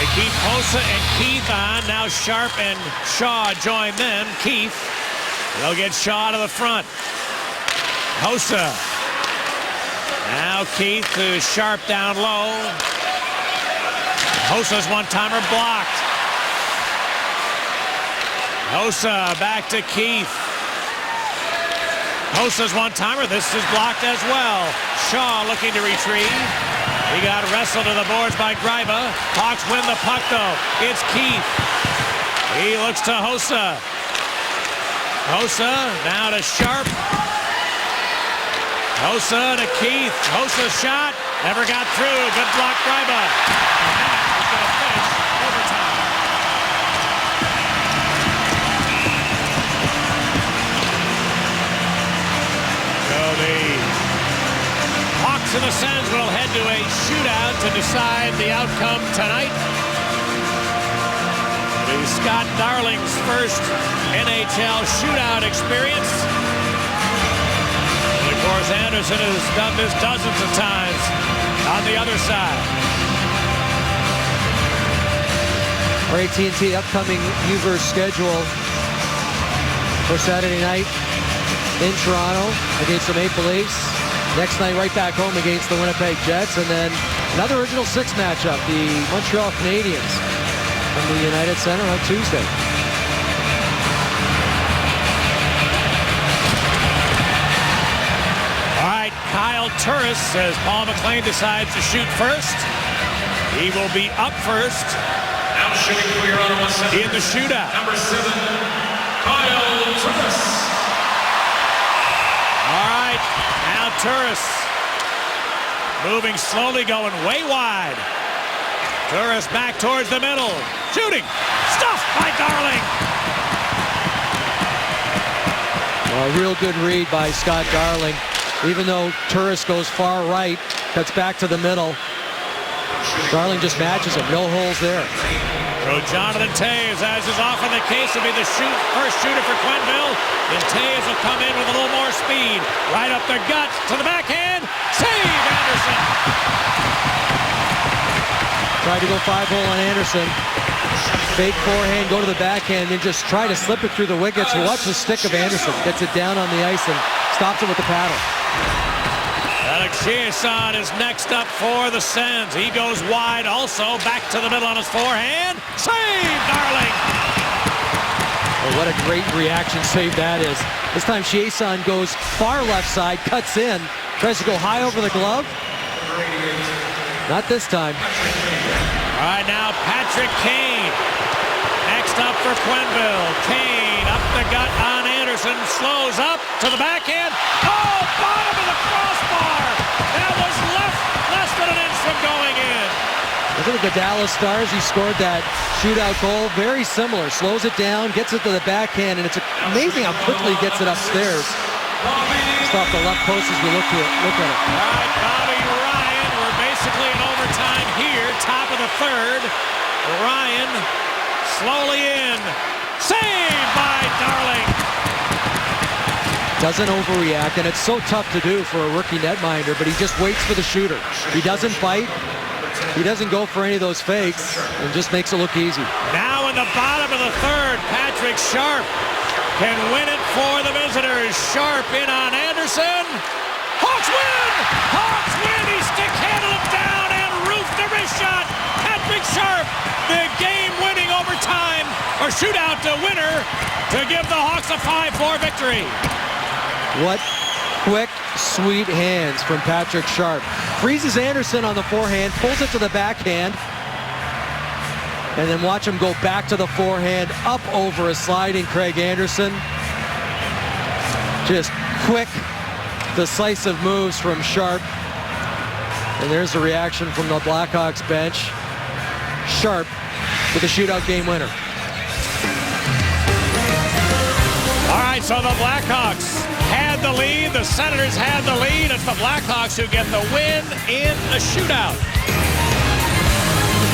They keep Hossa and Keith on. Now Sharp and Shaw join them. Keith. They'll get Shaw to the front. Hossa. Now Keith to Sharp down low. Hossa's one-timer blocked. Hossa back to Keith. Hossa's one-timer. This is blocked as well. Shaw looking to retrieve. He got wrestled to the boards by Greiba. Hawks win the puck, though. It's Keith. He looks to Hossa. Hossa now to Sharp. Hossa to Keith. Hossa's shot. Never got through. Good block, Greiba. He's going to finish overtime. So the Hawks and the Sens will head to a shootout to decide the outcome tonight. It is Scott Darling's first NHL shootout experience. And of course, Anderson has done this dozens of times on the other side. Our AT&T upcoming U-verse schedule for Saturday night in Toronto against the Maple Leafs. Next night, right back home against the Winnipeg Jets. And then another Original Six matchup, the Montreal Canadiens from the United Center on Tuesday. All right, Kyle Turris, as Paul McLean decides to shoot first. He will be up first Now shooting for your Ottawa Senators. in the shootout. Number 7, Kyle Turris. All right, now Turris moving slowly, going way wide. Turris back towards the middle. Shooting. Stuffed by Darling. Well, a real good read by Scott Darling. Even though Turris goes far right, cuts back to the middle. Darling just matches him. No holes there. So Jonathan Toews, as is often the case, will be the first shooter for Quenneville. And Toews will come in with a little more speed. Right up the gut to the backhand. Save Anderson. Tried to go 5-hole on Anderson. Fake forehand, go to the backhand, and just try to slip it through the wickets. Watch the stick of Anderson. Gets it down on the ice and stops it with the paddle. Alex Chiasson is next up for the Sens. He goes wide also. Back to the middle on his forehand. Save, Darling. Oh, what a great reaction save that is. This time Chiasson goes far left side, cuts in, tries to go high over the glove. Not this time. All right, now Patrick Kane. Next up for Quenneville. Kane up the gut on Anderson. Slows up to the backhand. Oh, bottom of the crossbar. That was less than an inch from going in. Look at the Dallas Stars. He scored that shootout goal. Very similar. Slows it down, gets it to the backhand, and it's amazing how quickly he gets it upstairs. Just off the left post as we look at it. All right, Bobby Ryan. We're basically in overtime here. Top of the third. Ryan slowly in. Saved by Darling. Doesn't overreact, and it's so tough to do for a rookie netminder, but he just waits for the shooter. He doesn't fight. He doesn't go for any of those fakes, and just makes it look easy. Now in the bottom of the third, Patrick Sharp can win it for the visitors. Sharp in on Anderson. Hawks win! Hawks win! He stick-handled him down and roofed the wrist shot. Patrick Sharp, the game-winning overtime or shootout to winner to give the Hawks a 5-4 victory. What quick, sweet hands from Patrick Sharp. Freezes Anderson on the forehand, pulls it to the backhand, and then watch him go back to the forehand, up over a sliding Craig Anderson. Just quick, decisive moves from Sharp. And there's the reaction from the Blackhawks bench. Sharp with the shootout game winner. All right, so the Blackhawks had the lead. The Senators had the lead. It's the Blackhawks who get the win in the shootout.